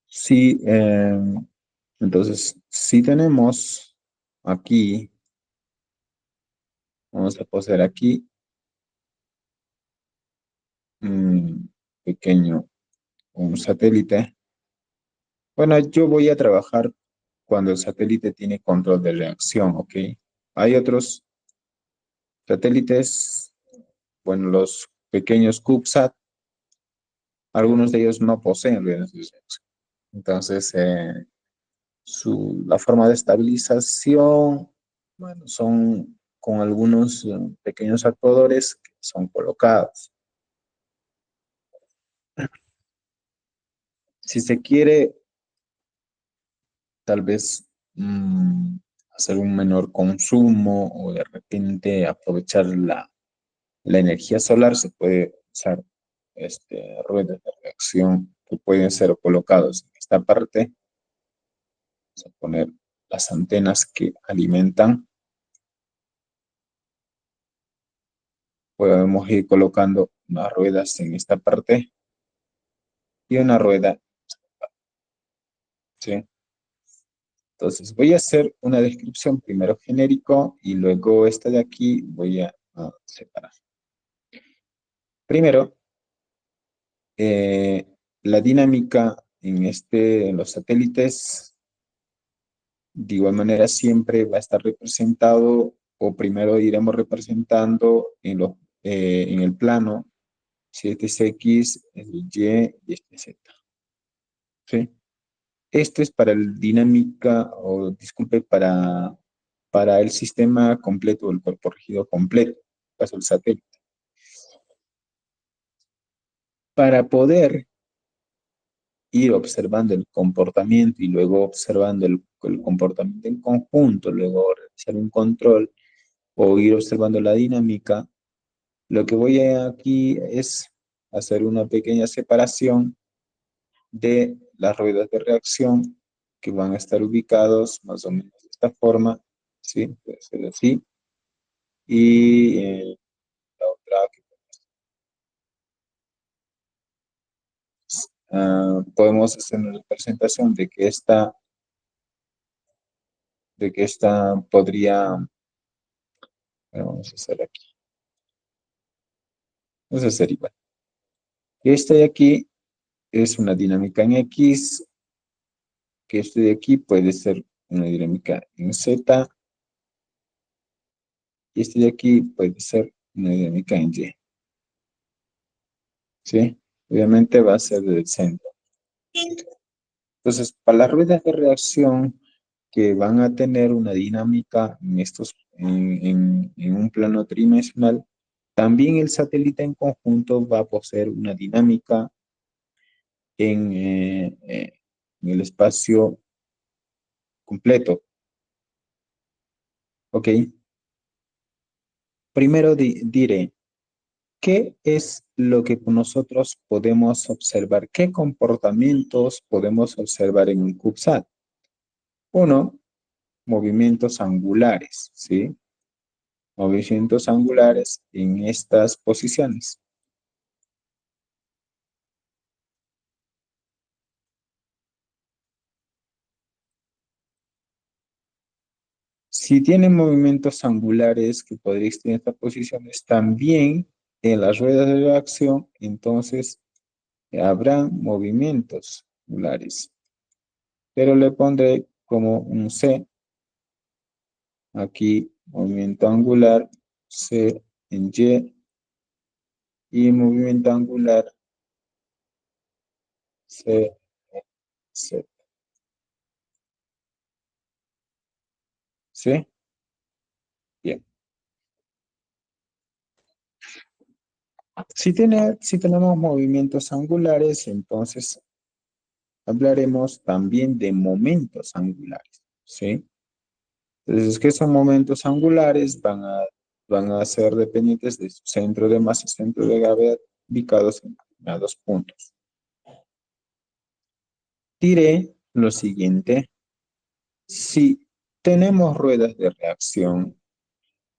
Sí, entonces, si tenemos aquí, vamos a poner aquí un pequeño, un satélite. Bueno, yo voy a trabajar cuando el satélite tiene control de reacción, ¿ok? Hay otros satélites, bueno, los pequeños CubeSat, algunos de ellos no poseen redes de reacción. Entonces, la forma de estabilización, bueno, son con algunos pequeños actuadores que son colocados. Si se quiere, tal vez hacer un menor consumo o de repente aprovechar la energía solar, se puede usar ruedas de reacción que pueden ser colocados en esta parte. Vamos a poner las antenas que alimentan. Podemos ir colocando unas ruedas en esta parte y una rueda, ¿sí? Entonces voy a hacer una descripción primero genérico y luego esta de aquí voy a separar. Primero, eh, la dinámica en los satélites, de igual manera, siempre va a estar representado, o primero iremos representando en el plano, si este es X, este es Y y este es Z. ¿Sí? Este es para el dinámica, o disculpe, para el sistema completo, el cuerpo rígido completo, caso del satélite. Para poder ir observando el comportamiento y luego observando el comportamiento en conjunto, luego realizar un control o ir observando la dinámica, lo que voy a aquí es hacer una pequeña separación de las ruedas de reacción que van a estar ubicados más o menos de esta forma, ¿sí? Puede ser así. Y la otra que podemos hacer una representación de que esta podría, bueno, vamos a hacer aquí, vamos a hacer igual. Esta de aquí es una dinámica en X, que este de aquí puede ser una dinámica en Z, y este de aquí puede ser una dinámica en Y, ¿sí? Obviamente va a ser del centro. Entonces, para las ruedas de reacción que van a tener una dinámica en un plano tridimensional, también el satélite en conjunto va a poseer una dinámica en el espacio completo. ¿Ok? Primero diré ¿qué es lo que nosotros podemos observar? ¿Qué comportamientos podemos observar en un CubeSat? Uno, movimientos angulares, ¿sí? Movimientos angulares en estas posiciones. Si tienen movimientos angulares que podréis tener estas posiciones, también en las ruedas de reacción, entonces habrán movimientos angulares. Pero le pondré como un C. Aquí, movimiento angular, C en y movimiento angular, C, C. ¿Sí? Bien. Si tenemos movimientos angulares, entonces hablaremos también de momentos angulares, ¿sí? Entonces, ¿qué son momentos angulares? Van a ser dependientes de su centro de masa y centro de gravedad ubicados en determinados puntos. Diré lo siguiente. Si tenemos ruedas de reacción,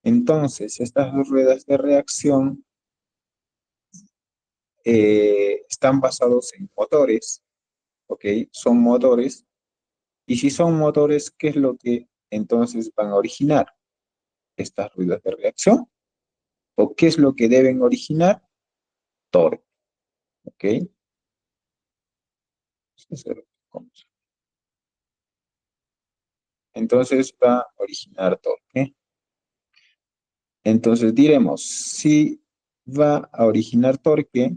entonces estas dos ruedas de reacción están basados en motores, ¿ok? Son motores. Y si son motores, ¿qué es lo que entonces van a originar? Estas ruedas de reacción. ¿O qué es lo que deben originar? Torque, ¿ok? Entonces va a originar torque. Entonces diremos, si va a originar torque,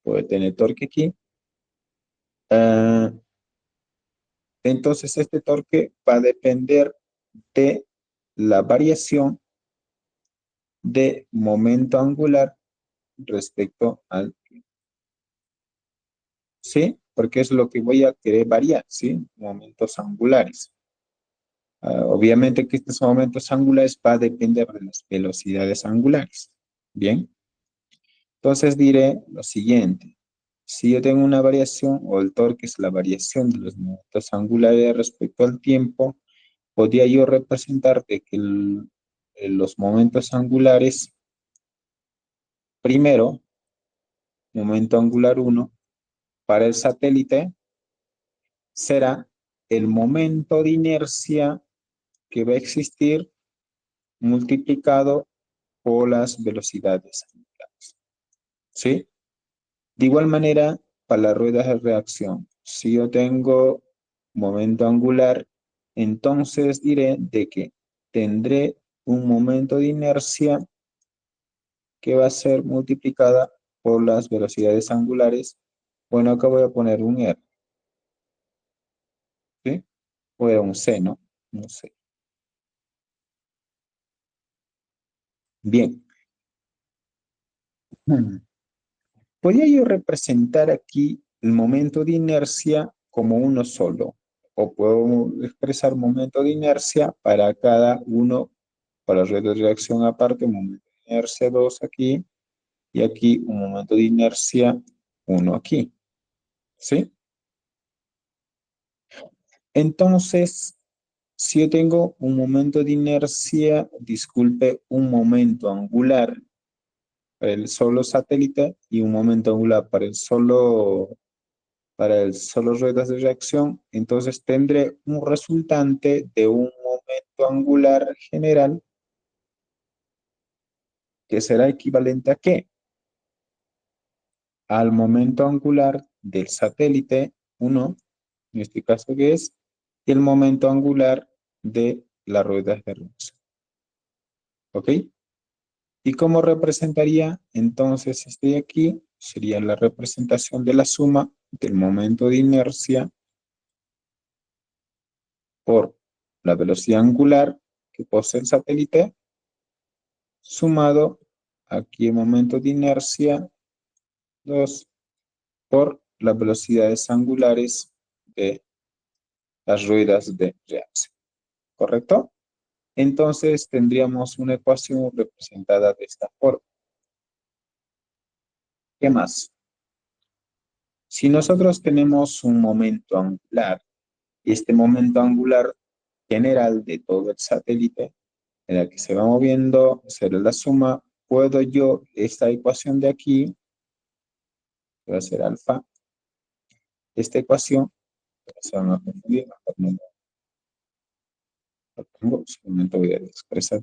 puede tener torque aquí, entonces este torque va a depender de la variación de momento angular respecto al, ¿sí? Porque es lo que voy a querer variar, ¿sí? Momentos angulares. Obviamente que estos momentos angulares va a depender de las velocidades angulares. Bien, entonces diré lo siguiente. Si yo tengo una variación, o el torque es la variación de los momentos angulares respecto al tiempo, podría yo representar de que los momentos angulares, primero, momento angular uno para el satélite, será el momento de inercia que va a existir multiplicado por las velocidades angulares. ¿Sí? De igual manera, para las ruedas de reacción, si yo tengo momento angular, entonces diré de que tendré un momento de inercia que va a ser multiplicada por las velocidades angulares. Bueno, acá voy a poner un R, ¿sí? O era un C, ¿no? No sé. Bien. Podría yo representar aquí el momento de inercia como uno solo, o puedo expresar momento de inercia para cada uno, para red de reacción aparte, momento de inercia 2 aquí, y aquí un momento de inercia 1 aquí, ¿sí? Entonces, si yo tengo un momento de inercia, disculpe, un momento angular para el solo satélite y un momento angular para el solo ruedas de reacción, entonces tendré un resultante de un momento angular general que será equivalente a ¿qué? Al momento angular del satélite 1, en este caso que es, y el momento angular de las ruedas de reacción. ¿Ok? ¿Y cómo representaría entonces este de aquí? Sería la representación de la suma del momento de inercia por la velocidad angular que posee el satélite, sumado aquí el momento de inercia 2 por las velocidades angulares de las ruedas de reacción. ¿Correcto? entonces tendríamos una ecuación representada de esta forma. ¿Qué más? Si nosotros tenemos un momento angular, y este momento angular general de todo el satélite, en el que se va moviendo, será la suma, puedo yo, esta ecuación de aquí, que va a ser alfa, esta ecuación, se van a confundir, mejor no lo pongo, solamente voy a expresar.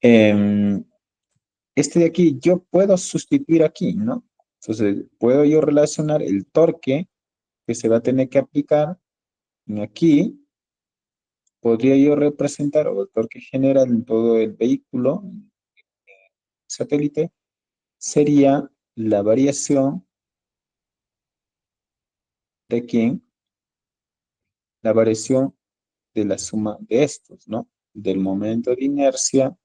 Este de aquí, yo puedo sustituir aquí, ¿no? Entonces, puedo yo relacionar el torque que se va a tener que aplicar en aquí, podría yo representar, o el torque general en todo el vehículo, satélite, sería la variación de quién, la variación de la suma de estos, ¿no? Del momento de inercia,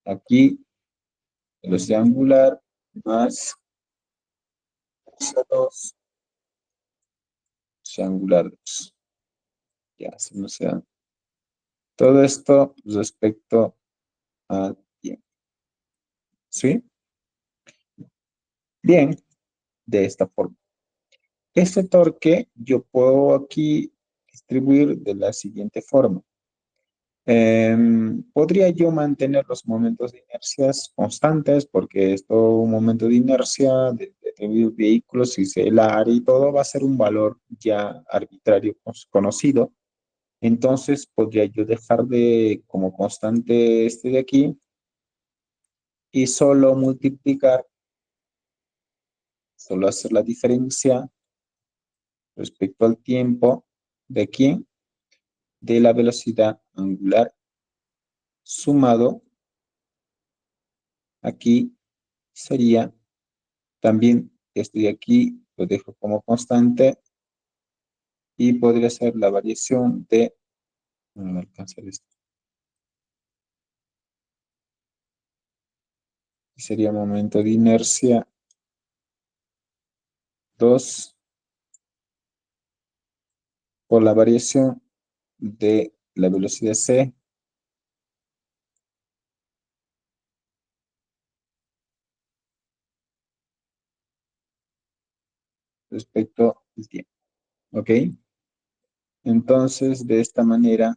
aquí, velocidad angular, más fuerza 2, velocidad angular 2. Ya, se nos da. Todo esto respecto a tiempo. ¿Sí? Bien, de esta forma. Este torque yo puedo aquí distribuir de la siguiente forma. Podría yo mantener los momentos de inercias constantes porque esto, un momento de inercia de vehículos, si se el área y todo, va a ser un valor ya arbitrario conocido. Entonces podría yo dejar de como constante este de aquí y solo multiplicar, solo hacer la diferencia respecto al tiempo de aquí, de la velocidad angular sumado, aquí sería también este de aquí, lo dejo como constante y podría ser la variación de, no me alcanza esto, sería momento de inercia 2 por la variación de la velocidad c respecto al tiempo. ¿Ok? Entonces, de esta manera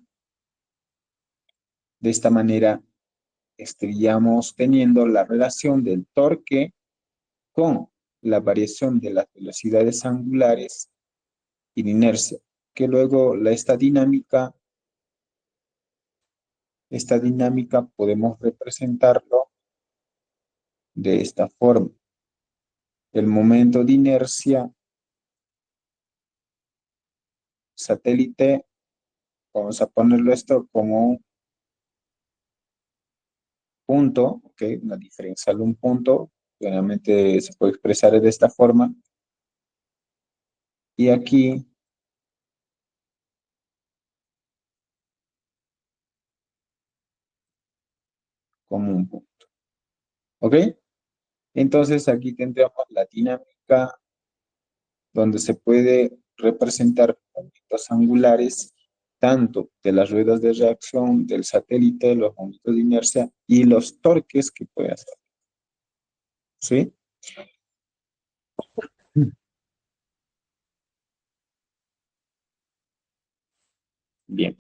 estaríamos teniendo la relación del torque con la variación de las velocidades angulares y de inercia, que luego esta dinámica podemos representarlo de esta forma. El momento de inercia satélite, vamos a ponerlo esto como un punto, ¿ok? Una diferencial de un punto, generalmente se puede expresar de esta forma. Y aquí, como un punto, ¿ok? Entonces aquí tendríamos la dinámica donde se puede representar momentos angulares tanto de las ruedas de reacción, del satélite, los momentos de inercia y los torques que puede hacer. ¿Sí? Bien.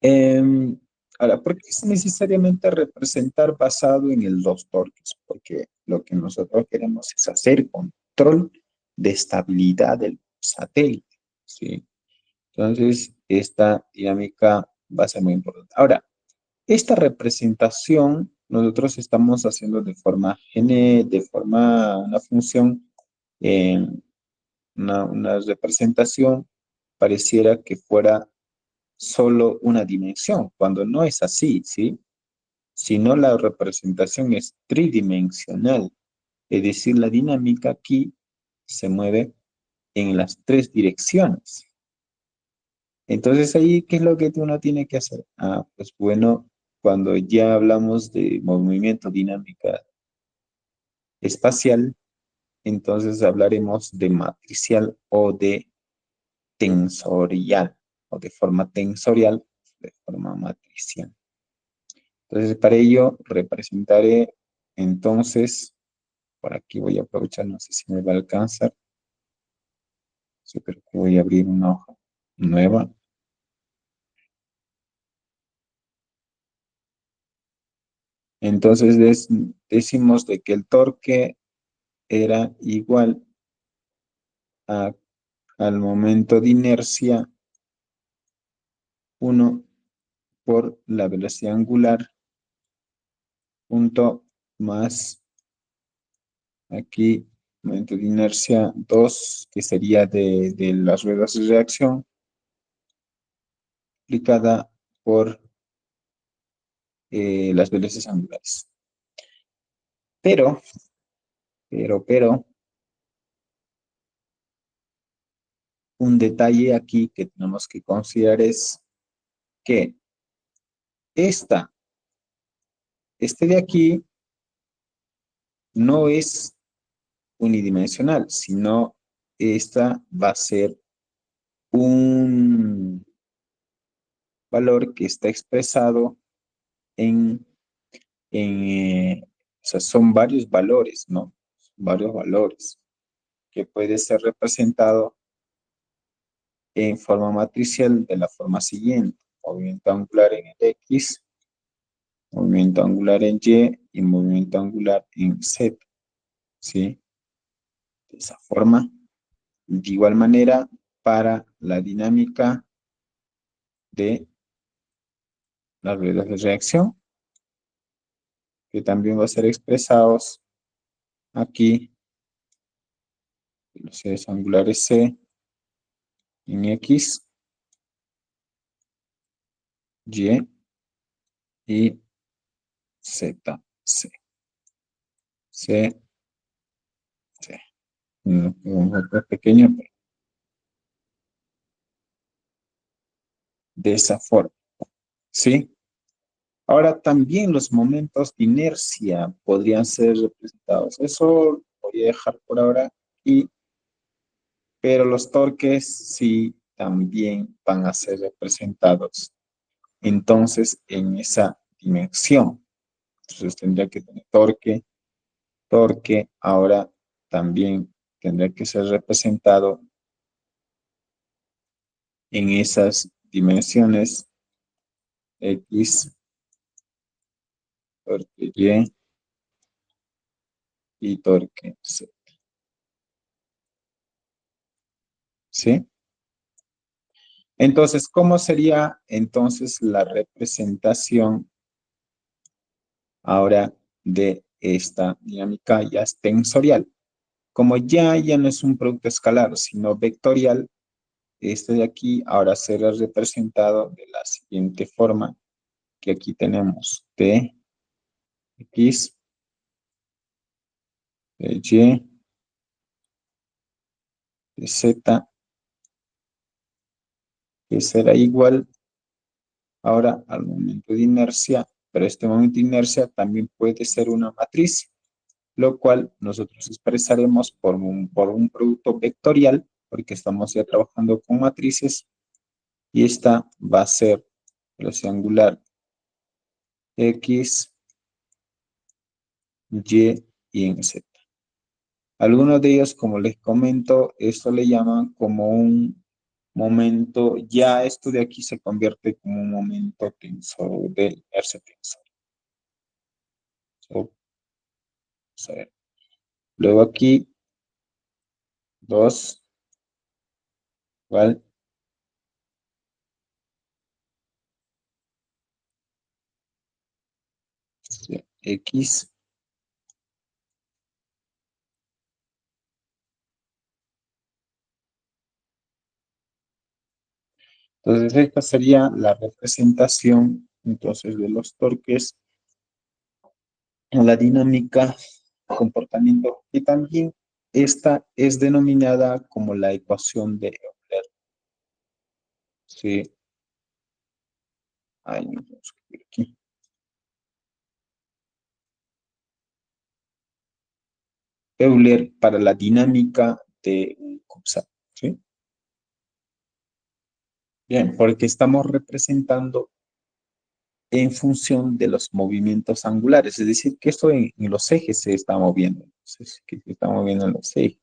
Em, Ahora, ¿por qué es necesariamente representar basado en el dos torques? Porque lo que nosotros queremos es hacer control de estabilidad del satélite, ¿sí? Entonces, esta dinámica va a ser muy importante. Ahora, esta representación nosotros estamos haciendo de forma, una función, eh, una representación pareciera que fuera solo una dimensión, cuando no es así, ¿sí? Sino la representación es tridimensional, es decir, la dinámica aquí se mueve en las tres direcciones. Entonces ahí, ¿qué es lo que uno tiene que hacer? Ah, pues bueno, cuando ya hablamos de movimiento dinámica espacial, entonces hablaremos de matricial o de tensorial. o de forma tensorial, de forma matricial. Entonces, para ello representaré entonces, por aquí voy a aprovechar, no sé si me va a alcanzar. Yo creo que voy a abrir una hoja nueva. Entonces decimos de que el torque era igual al momento de inercia 1 por la velocidad angular, punto más aquí momento de inercia 2, que sería de las ruedas de reacción, aplicada por las velocidades angulares. Pero, un detalle aquí que tenemos que considerar es que este de aquí no es unidimensional, sino esta va a ser un valor que está expresado en, o sea, son varios valores, ¿no? Varios valores que puede ser representado en forma matricial de la forma siguiente: movimiento angular en el X, movimiento angular en y movimiento angular en Z, ¿sí? De esa forma. De igual manera, para la dinámica de las ruedas de reacción, que también va a ser expresados aquí, velocidades angulares C en X, Y y Z, C, C, C. Un poco pequeño, pero de esa forma, ¿sí? Ahora también los momentos de inercia podrían ser representados. Eso lo voy a dejar por ahora, pero los torques sí también van a ser representados entonces en esa dimensión. Entonces tendría que tener torque ahora también tendría que ser representado en esas dimensiones X, torque y torque Z. ¿Sí? Entonces, ¿cómo sería entonces la representación ahora de esta dinámica ya tensorial? Como ya no es un producto escalar, sino vectorial, este de aquí ahora será representado de la siguiente forma, que aquí tenemos de X, de Y, de Z, que será igual ahora al momento de inercia, pero este momento de inercia también puede ser una matriz, lo cual nosotros expresaremos por un producto vectorial, porque estamos ya trabajando con matrices, y esta va a ser velocidad angular X, Y en Z. Algunos de ellos, como les comento, esto le llaman como un momento, ya esto de aquí se convierte como un momento tensor del inercia tensor. So, vamos a ver. Luego aquí, 2, igual, X. Entonces, esta sería la representación entonces de los torques en la dinámica comportamiento, y también esta es denominada como la ecuación de Euler. Sí, ahí vamos a escribir aquí. Euler para la dinámica de un CUBSAT, ¿sí? Bien, porque estamos representando en función de los movimientos angulares, es decir, que esto en los ejes se está moviendo, entonces, que se está moviendo en los ejes.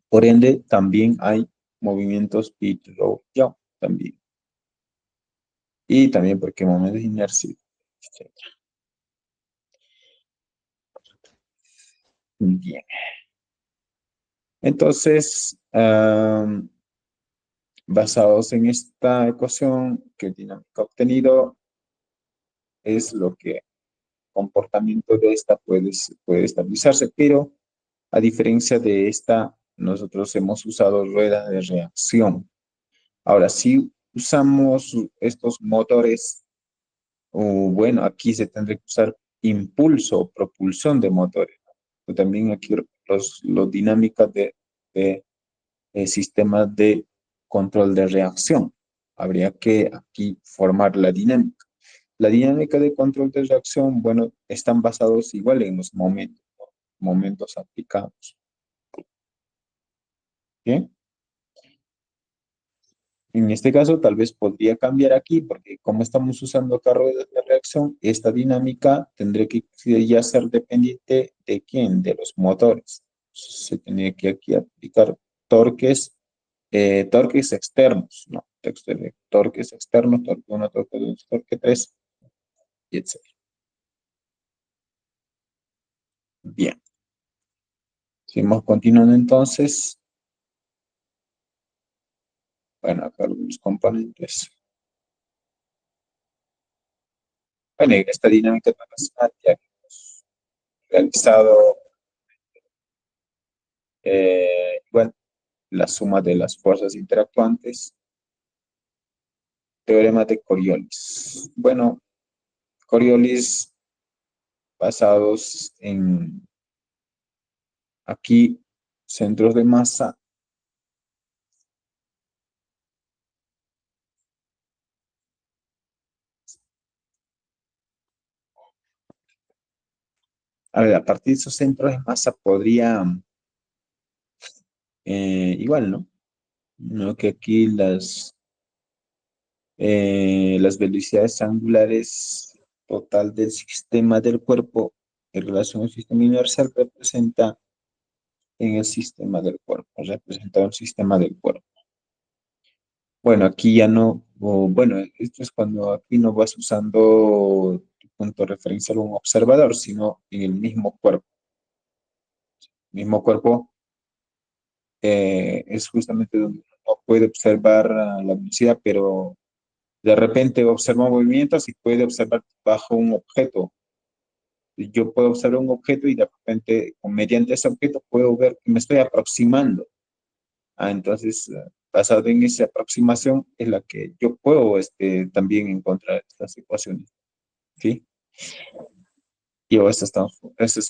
Por ende, también hay movimientos Pitts-Yaw también. Y también porque momentos de inercia, etcétera. Bien. Entonces, basados en esta ecuación que dinámica obtenido, es lo que comportamiento de esta puede estabilizarse, pero a diferencia de esta, nosotros hemos usado rueda de reacción. Ahora, si usamos estos motores, o bueno, aquí se tendría que usar impulso o propulsión de motores. Pero también aquí los dinámicas de sistemas de control de reacción. Habría que aquí formar la dinámica. La dinámica de control de reacción, bueno, están basados igual en los momentos, ¿no? Momentos aplicados. ¿Bien? En este caso, tal vez podría cambiar aquí, porque como estamos usando acá ruedas de reacción, esta dinámica tendría que ya ser dependiente de quién, de los motores. Se tendría que aquí aplicar torques, torques externos, ¿no? Torques externos, torque 1, torque 2, torque 3, y etc. Bien, seguimos continuando entonces. Bueno, acá algunos componentes. Bueno, en esta dinámica internacional ya hemos realizado igual la suma de las fuerzas interactuantes, teorema de Coriolis. Bueno, Coriolis basados en aquí centros de masa. A ver, a partir de esos centros de masa podría, igual, ¿no? ¿No? Que aquí las velocidades angulares total del sistema del cuerpo en relación al sistema universal representa en el sistema del cuerpo, representa un sistema del cuerpo. Bueno, aquí ya no, bueno, esto es cuando aquí no vas usando tu punto referencial a un observador, sino en el mismo cuerpo. El mismo cuerpo es justamente donde uno puede observar la velocidad, pero de repente observa movimientos y puede observar bajo un objeto. Yo puedo observar un objeto y de repente, mediante ese objeto, puedo ver que me estoy aproximando. Entonces, basado en esa aproximación, es la que yo puedo también encontrar estas ecuaciones. ¿Sí? Y estas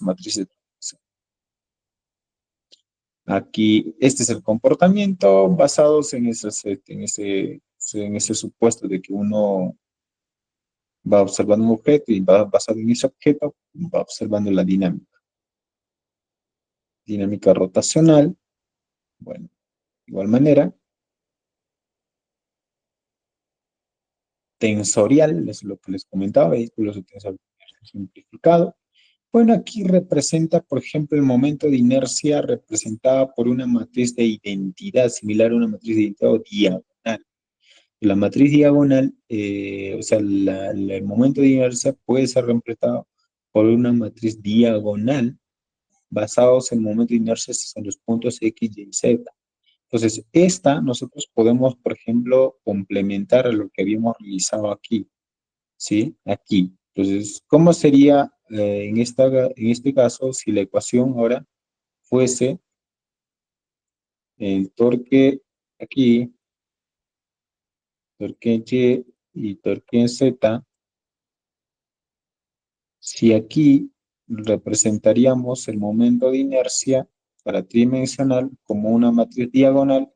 matrices de transformación. Aquí, este es el comportamiento basados en ese supuesto de que uno va observando un objeto y va basado en ese objeto, va observando la dinámica rotacional. Bueno, de igual manera, tensorial, es lo que les comentaba, vehículos de tensor simplificado. Bueno, aquí representa, por ejemplo, el momento de inercia representada por una matriz de identidad, similar a una matriz de identidad o diagonal. La matriz diagonal, o sea, el momento de inercia puede ser representado por una matriz diagonal basados en el momento de inercia en los puntos X, Y, Z. Entonces, esta nosotros podemos, por ejemplo, complementar a lo que habíamos realizado aquí, ¿sí? Aquí. Entonces, ¿cómo sería en este caso si la ecuación ahora fuese el torque aquí, torque Y y torque Z? Si aquí representaríamos el momento de inercia para tridimensional como una matriz diagonal,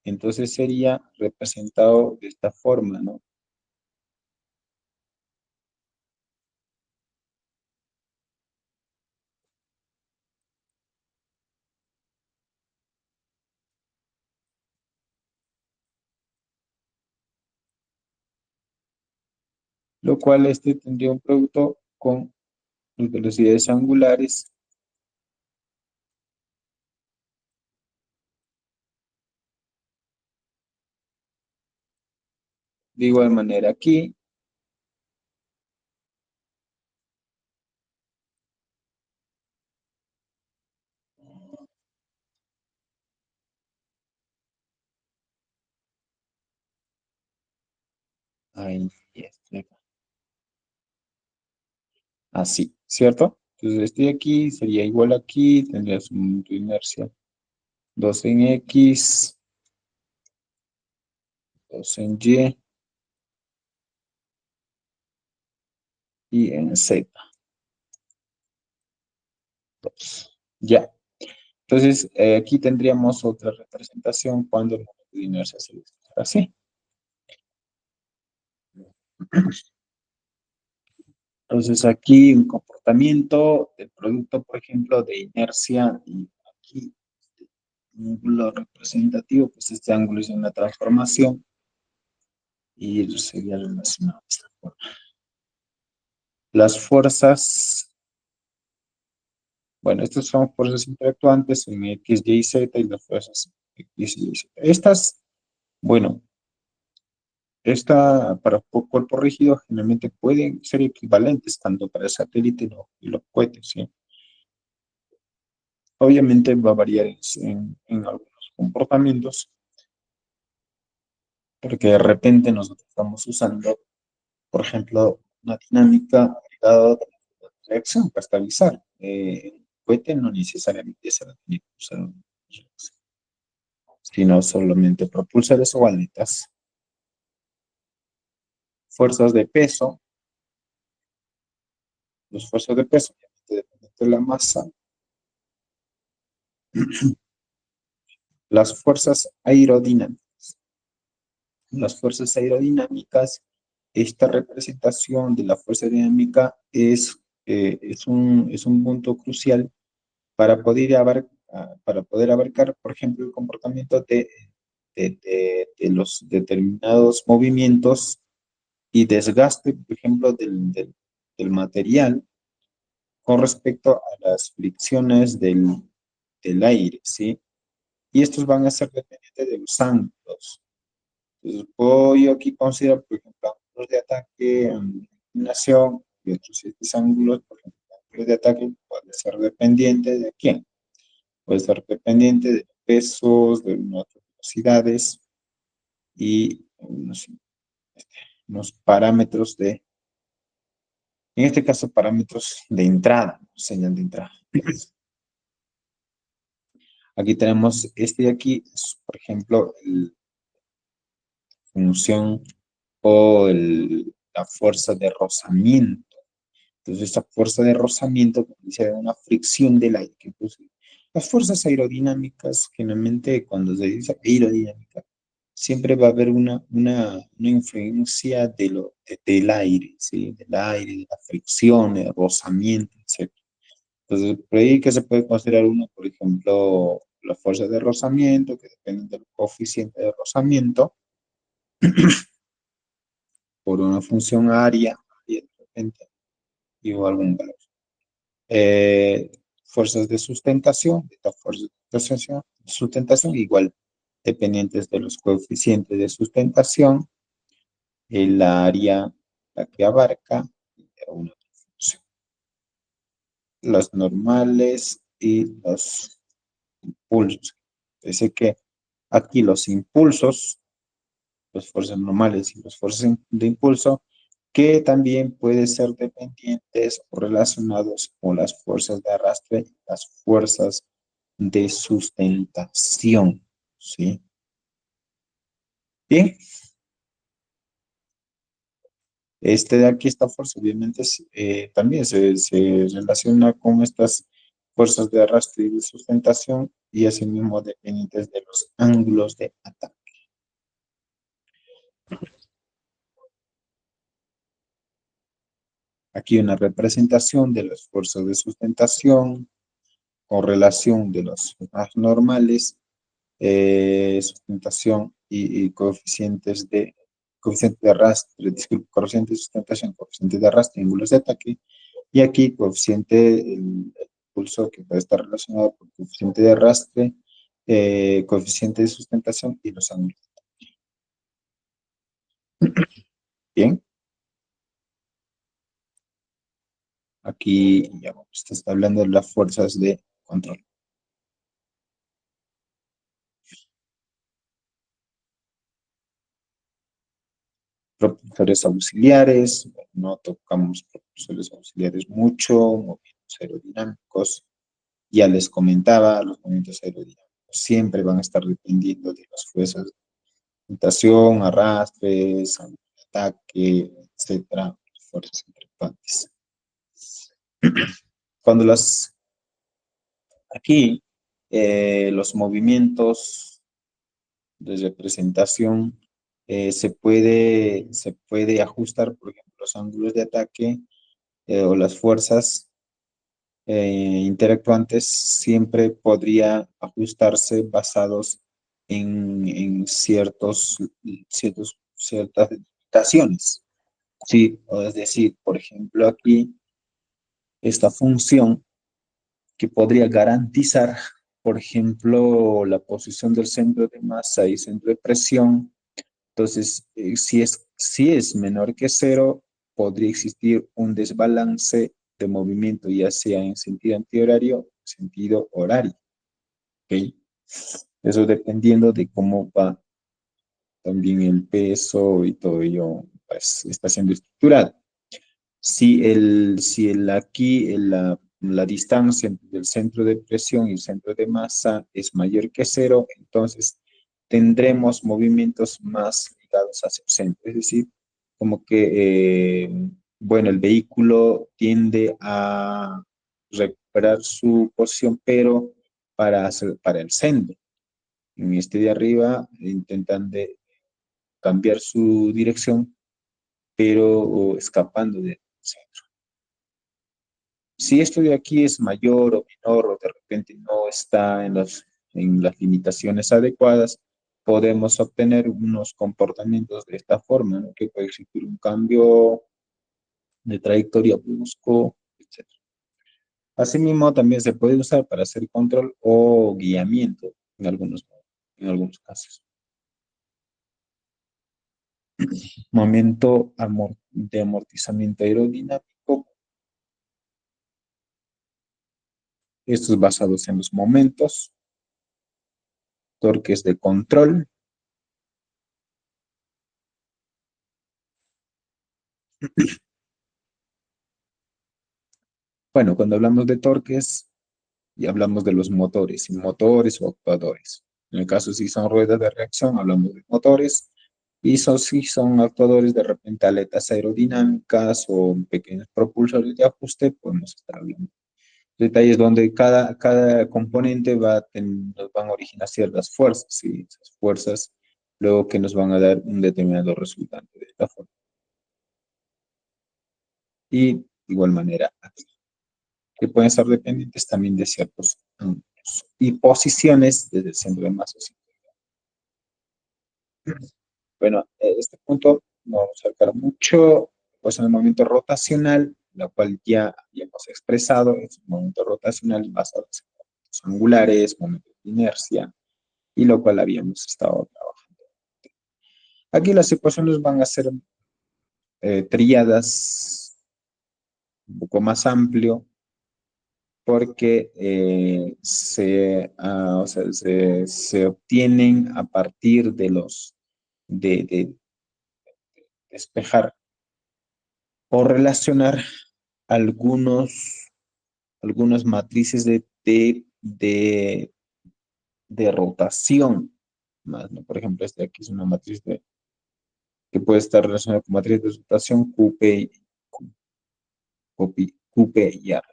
entonces sería representado de esta forma, ¿no? lo cual este tendría un producto con las velocidades angulares. De igual manera aquí, ahí, así, ¿cierto? Entonces este de aquí sería igual aquí, tendrías un momento de inercia 2 en X, 2 en y en Z. 2. Ya. Entonces aquí tendríamos otra representación cuando el momento de inercia se expresa así. Entonces aquí un comportamiento del producto, por ejemplo, de inercia y aquí un ángulo representativo, pues este ángulo es una transformación y sería relacionado de esta forma. Las fuerzas, bueno, estas son fuerzas interactuantes en X, Y, Z y las fuerzas X, Y, Z. Estas, bueno, para cuerpo rígido generalmente pueden ser equivalentes tanto para el satélite y los cohetes, ¿sí? Obviamente va a variar en algunos comportamientos, porque de repente nosotros estamos usando, por ejemplo, una dinámica agregada de reacción para estabilizar. El cohete no necesariamente se la tiene que usar una reacción, sino solamente propulsores o aletas. Fuerzas de peso, los fuerzas de peso, obviamente dependen de la masa. Las fuerzas aerodinámicas. Las fuerzas aerodinámicas, esta representación de la fuerza dinámica es un punto crucial para poder abarcar, por ejemplo, el comportamiento de los determinados movimientos y desgaste, por ejemplo, del material con respecto a las fricciones del aire, ¿sí? Y estos van a ser dependientes de los ángulos. Entonces, puedo yo aquí considerar, por ejemplo, ángulos de ataque, inclinación y otros siete ángulos, por ejemplo, ángulos de ataque puede ser dependiente de quién. Puede ser dependiente de pesos, de unas velocidades y unos parámetros en este caso, parámetros de entrada, señal de entrada. Aquí tenemos este de aquí, por ejemplo, la función o la fuerza de rozamiento. Entonces, esta fuerza de rozamiento dice una fricción del aire. Pues, las fuerzas aerodinámicas, generalmente cuando se dice aerodinámica, siempre va a haber una influencia del aire, ¿sí? Del aire, de la fricción, el rozamiento, etc. Entonces, por ahí que se puede considerar uno, por ejemplo, la fuerza de rozamiento, que depende del coeficiente de rozamiento, por una función área de repente, y o algún valor. Eh, Fuerzas de sustentación, estas fuerzas de sustentación igual dependientes de los coeficientes de sustentación, el área la que abarca una función. Los normales y los impulsos. Dice que aquí los impulsos, las fuerzas normales y las fuerzas de impulso, que también pueden ser dependientes o relacionados con las fuerzas de arrastre y las fuerzas de sustentación, ¿sí? Bien, este de aquí, esta fuerza, obviamente, también se relaciona con estas fuerzas de arrastre y de sustentación y asimismo dependientes de los ángulos de ataque. Aquí una representación de las fuerzas de sustentación con relación de los más normales, sustentación y coeficientes de coeficiente de arrastre, disculpe, coeficiente de sustentación, coeficiente de arrastre, ángulos de ataque, y aquí coeficiente, el pulso que puede estar relacionado con coeficiente de arrastre, coeficiente de sustentación y los ángulos. Bien, aquí ya usted está hablando de las fuerzas de control. Propulsores auxiliares, no tocamos propulsores auxiliares mucho, movimientos aerodinámicos, ya les comentaba, los movimientos aerodinámicos siempre van a estar dependiendo de las fuerzas de rotación, arrastres, ataque, etcétera, fuerzas interactuantes. Cuando aquí, los movimientos de representación se puede ajustar, por ejemplo, los ángulos de ataque o las fuerzas interactuantes siempre podría ajustarse basados en ciertas limitaciones. Sí, o es decir, por ejemplo, aquí esta función que podría garantizar, por ejemplo, la posición del centro de masa y centro de presión. Entonces, si es menor que cero, podría existir un desbalance de movimiento, ya sea en sentido antihorario o sentido horario. ¿Ok? Eso dependiendo de cómo va también el peso y todo ello, pues está siendo estructurado. Si la distancia entre el centro de presión y el centro de masa es mayor que cero, entonces tendremos movimientos más ligados hacia el centro. Es decir, como que, bueno, el vehículo tiende a recuperar su posición, pero para el centro. En este de arriba intentan cambiar su dirección, pero escapando de centro. Si esto de aquí es mayor o menor o de repente no está en las limitaciones adecuadas, podemos obtener unos comportamientos de esta forma, ¿no? Que puede existir un cambio de trayectoria brusco, etc. Asimismo, también se puede usar para hacer control o guiamiento en algunos casos. Momento de amortizamiento aerodinámico. Estos basados en los momentos, torques de control. Bueno, cuando hablamos de torques, y hablamos de los motores, y motores o actuadores. En el caso si son ruedas de reacción, hablamos de motores, y si son actuadores, de repente aletas aerodinámicas o pequeños propulsores de ajuste, podemos estar hablando. Detalles donde cada componente nos van a originar ciertas fuerzas, y esas fuerzas luego que nos van a dar un determinado resultante de esta forma. Y de igual manera, que pueden estar dependientes también de ciertos ángulos y posiciones desde el centro de masa. Bueno, este punto no vamos a abarcar mucho, pues en el momento rotacional, la cual ya hemos expresado, es un momento rotacional basado en momentos angulares, momentos de inercia, y lo cual habíamos estado trabajando. Aquí las ecuaciones van a ser triadas un poco más amplio, porque o sea, se obtienen a partir de despejar o relacionar algunos, algunas matrices de rotación. Más, ¿no? Por ejemplo, este aquí es una matriz que puede estar relacionada con matriz de rotación QP y R.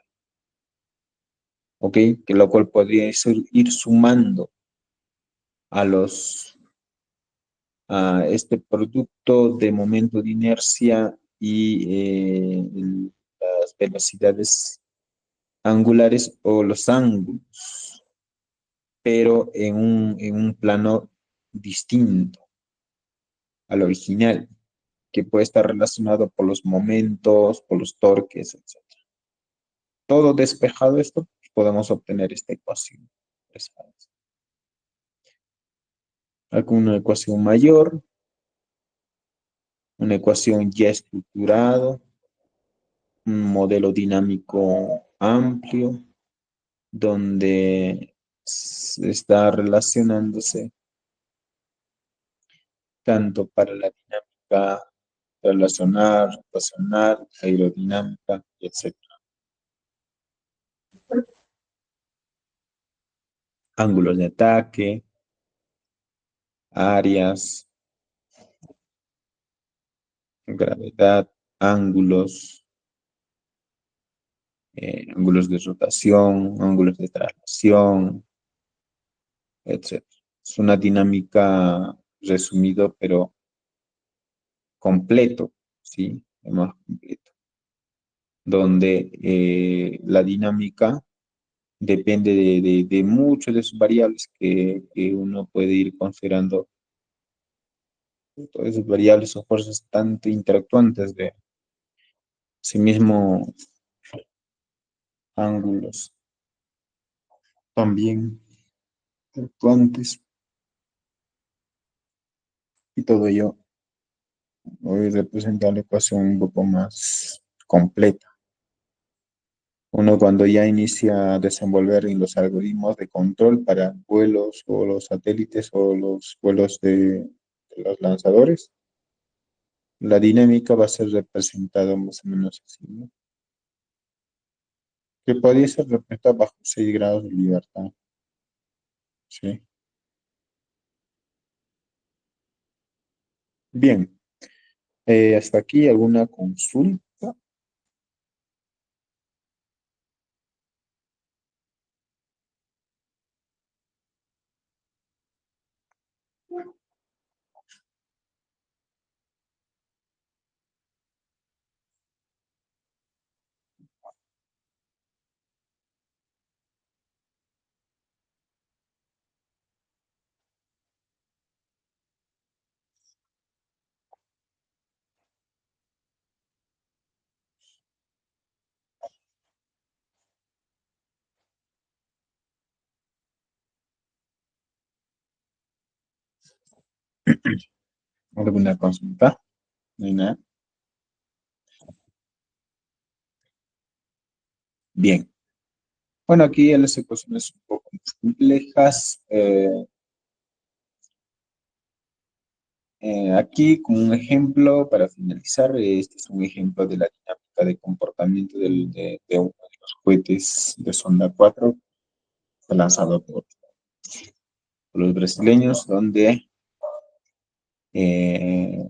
¿Ok? Que lo cual podría ir sumando a a este producto de momento de inercia y las velocidades angulares o los ángulos, pero en un plano distinto al original. que puede estar relacionado por los momentos, por los torques, etc. Todo despejado esto, podemos obtener esta ecuación. Alguna ecuación mayor, una ecuación ya estructurado, un modelo dinámico amplio, donde está relacionándose tanto para la dinámica relacional, rotacional, aerodinámica, etc. Ángulos de ataque, áreas, gravedad, ángulos, ángulos de rotación, ángulos de traslación, etc. Es una dinámica resumido, pero completo, ¿sí? Más completo, donde la dinámica depende de muchas de sus variables que uno puede ir considerando. Todas esas variables o fuerzas tanto interactuantes de sí mismo ángulos también interactuantes y todo ello hoy representa la ecuación un poco más completa. Uno cuando ya inicia a desenvolver en los algoritmos de control para vuelos o los satélites o los vuelos de los lanzadores, la dinámica va a ser representada más o menos así, ¿no? Que podría ser representada bajo 6 grados de libertad, ¿sí? Bien, hasta aquí alguna consulta. ¿Alguna consulta? No hay nada. Bien. Bueno, aquí las ecuaciones un poco más complejas. Aquí, como un ejemplo, para finalizar, este es un ejemplo de la dinámica de comportamiento de uno de los cohetes de sonda 4 lanzado por los brasileños, donde eh,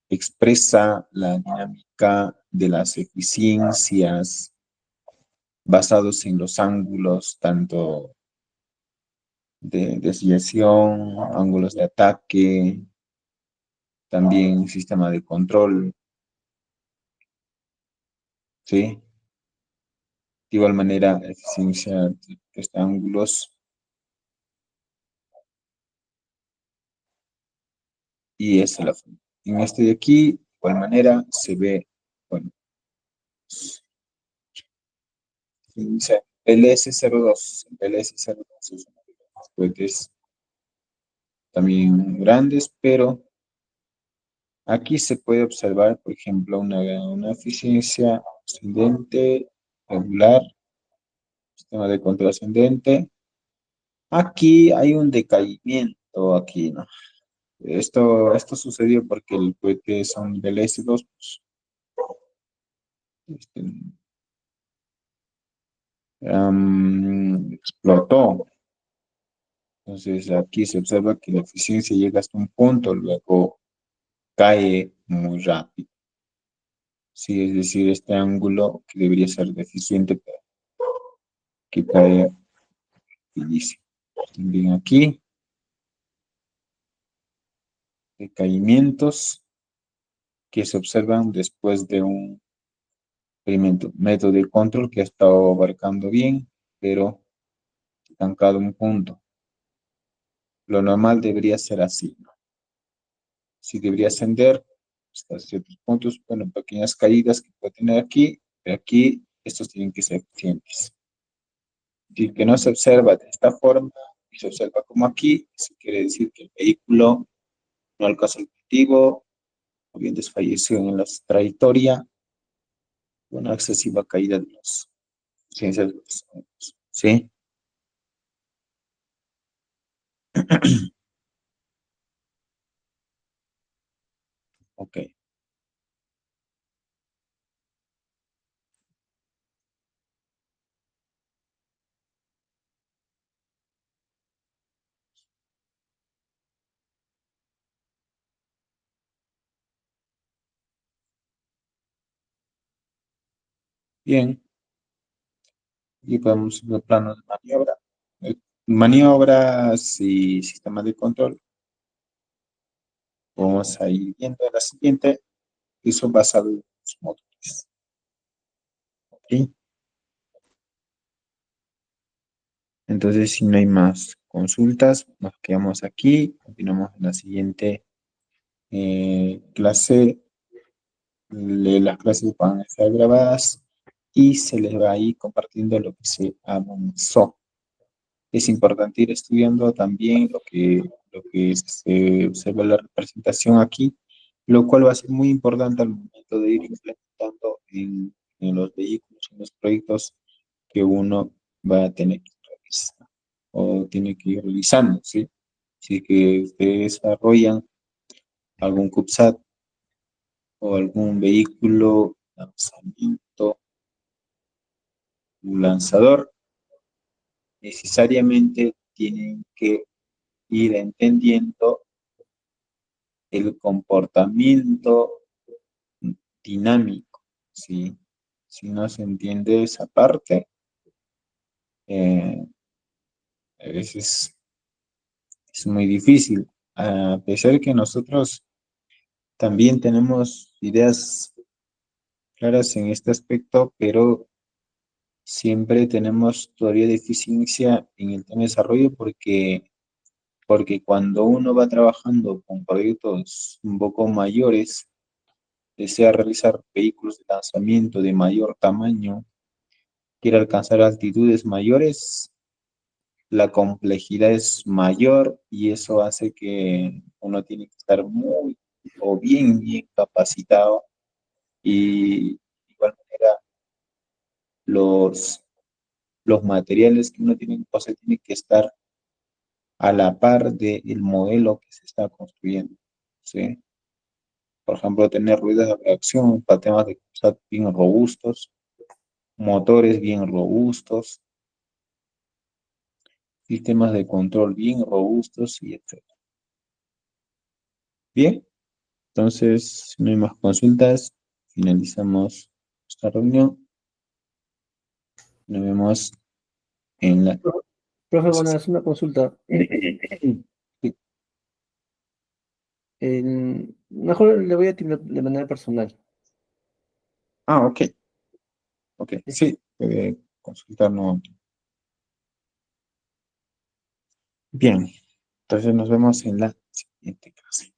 expresa la dinámica de las eficiencias basados en los ángulos, tanto de desviación, ángulos de ataque, también sistema de control, ¿sí? De igual manera, eficiencia de estos ángulos y esa es la forma. En este de aquí, de igual manera, se ve, bueno, dice LS02, LS02 es uno de los cohetes también grandes, pero aquí se puede observar, por ejemplo, una eficiencia ascendente, regular, sistema de control ascendente. Aquí hay un decaimiento, aquí, ¿no? Esto sucedió porque el cohete son del S2, pues, este, explotó. Entonces aquí se observa que la eficiencia llega hasta un punto, luego cae muy rápido. Sí, es decir, este ángulo que debería ser deficiente, pero que cae rapidísimo. También aquí, decaimientos que se observan después de un experimento, método de control que ha estado abarcando bien, pero estancado un punto. Lo normal debería ser así, ¿no? Si debería ascender, hasta ciertos puntos, bueno, pequeñas caídas que puede tener aquí, pero aquí estos tienen que ser eficientes. Si que no se observa de esta forma y se observa como aquí, eso quiere decir que el vehículo no alcanza el objetivo, o bien desfalleció en la trayectoria, una excesiva caída de las ciencias de los autos. ¿Sí? Ok, bien. Y podemos ver planos de maniobra. Maniobras y sistemas de control. Vamos a ir viendo la siguiente. Eso basado en los motores. ¿Ok? Entonces, si no hay más consultas, nos quedamos aquí. Continuamos en la siguiente clase. Las clases van a estar grabadas y se les va a ir compartiendo lo que se avanzó. Es importante ir estudiando también lo que se observa en la representación aquí, lo cual va a ser muy importante al momento de ir implementando en los vehículos, en los proyectos que uno va a tener que realizar o tiene que ir realizando, ¿sí? Si que ustedes desarrollan algún CUBSAT o algún vehículo, lanzamiento, un lanzador, necesariamente tienen que ir entendiendo el comportamiento dinámico, ¿sí? Si no se entiende esa parte, eh, a veces es muy difícil. A pesar que nosotros también tenemos ideas claras en este aspecto, pero siempre tenemos todavía deficiencia en el tema de desarrollo porque cuando uno va trabajando con proyectos un poco mayores, desea realizar vehículos de lanzamiento de mayor tamaño, quiere alcanzar altitudes mayores, la complejidad es mayor y eso hace que uno tiene que estar muy o bien capacitado y de igual manera los, los materiales que uno tiene, o sea, tiene que estar a la par del modelo que se está construyendo, ¿sí? Por ejemplo, tener ruedas de reacción para temas de cosas bien robustos, motores bien robustos, sistemas de control bien robustos y etcétera. Bien, entonces, si no hay más consultas, finalizamos esta reunión. Nos vemos en la... Profe, buenas, una consulta. Sí. Mejor le voy a tirar de manera personal. Ah, ok, ok, sí, puede consultarnos. Bien, entonces nos vemos en la siguiente clase.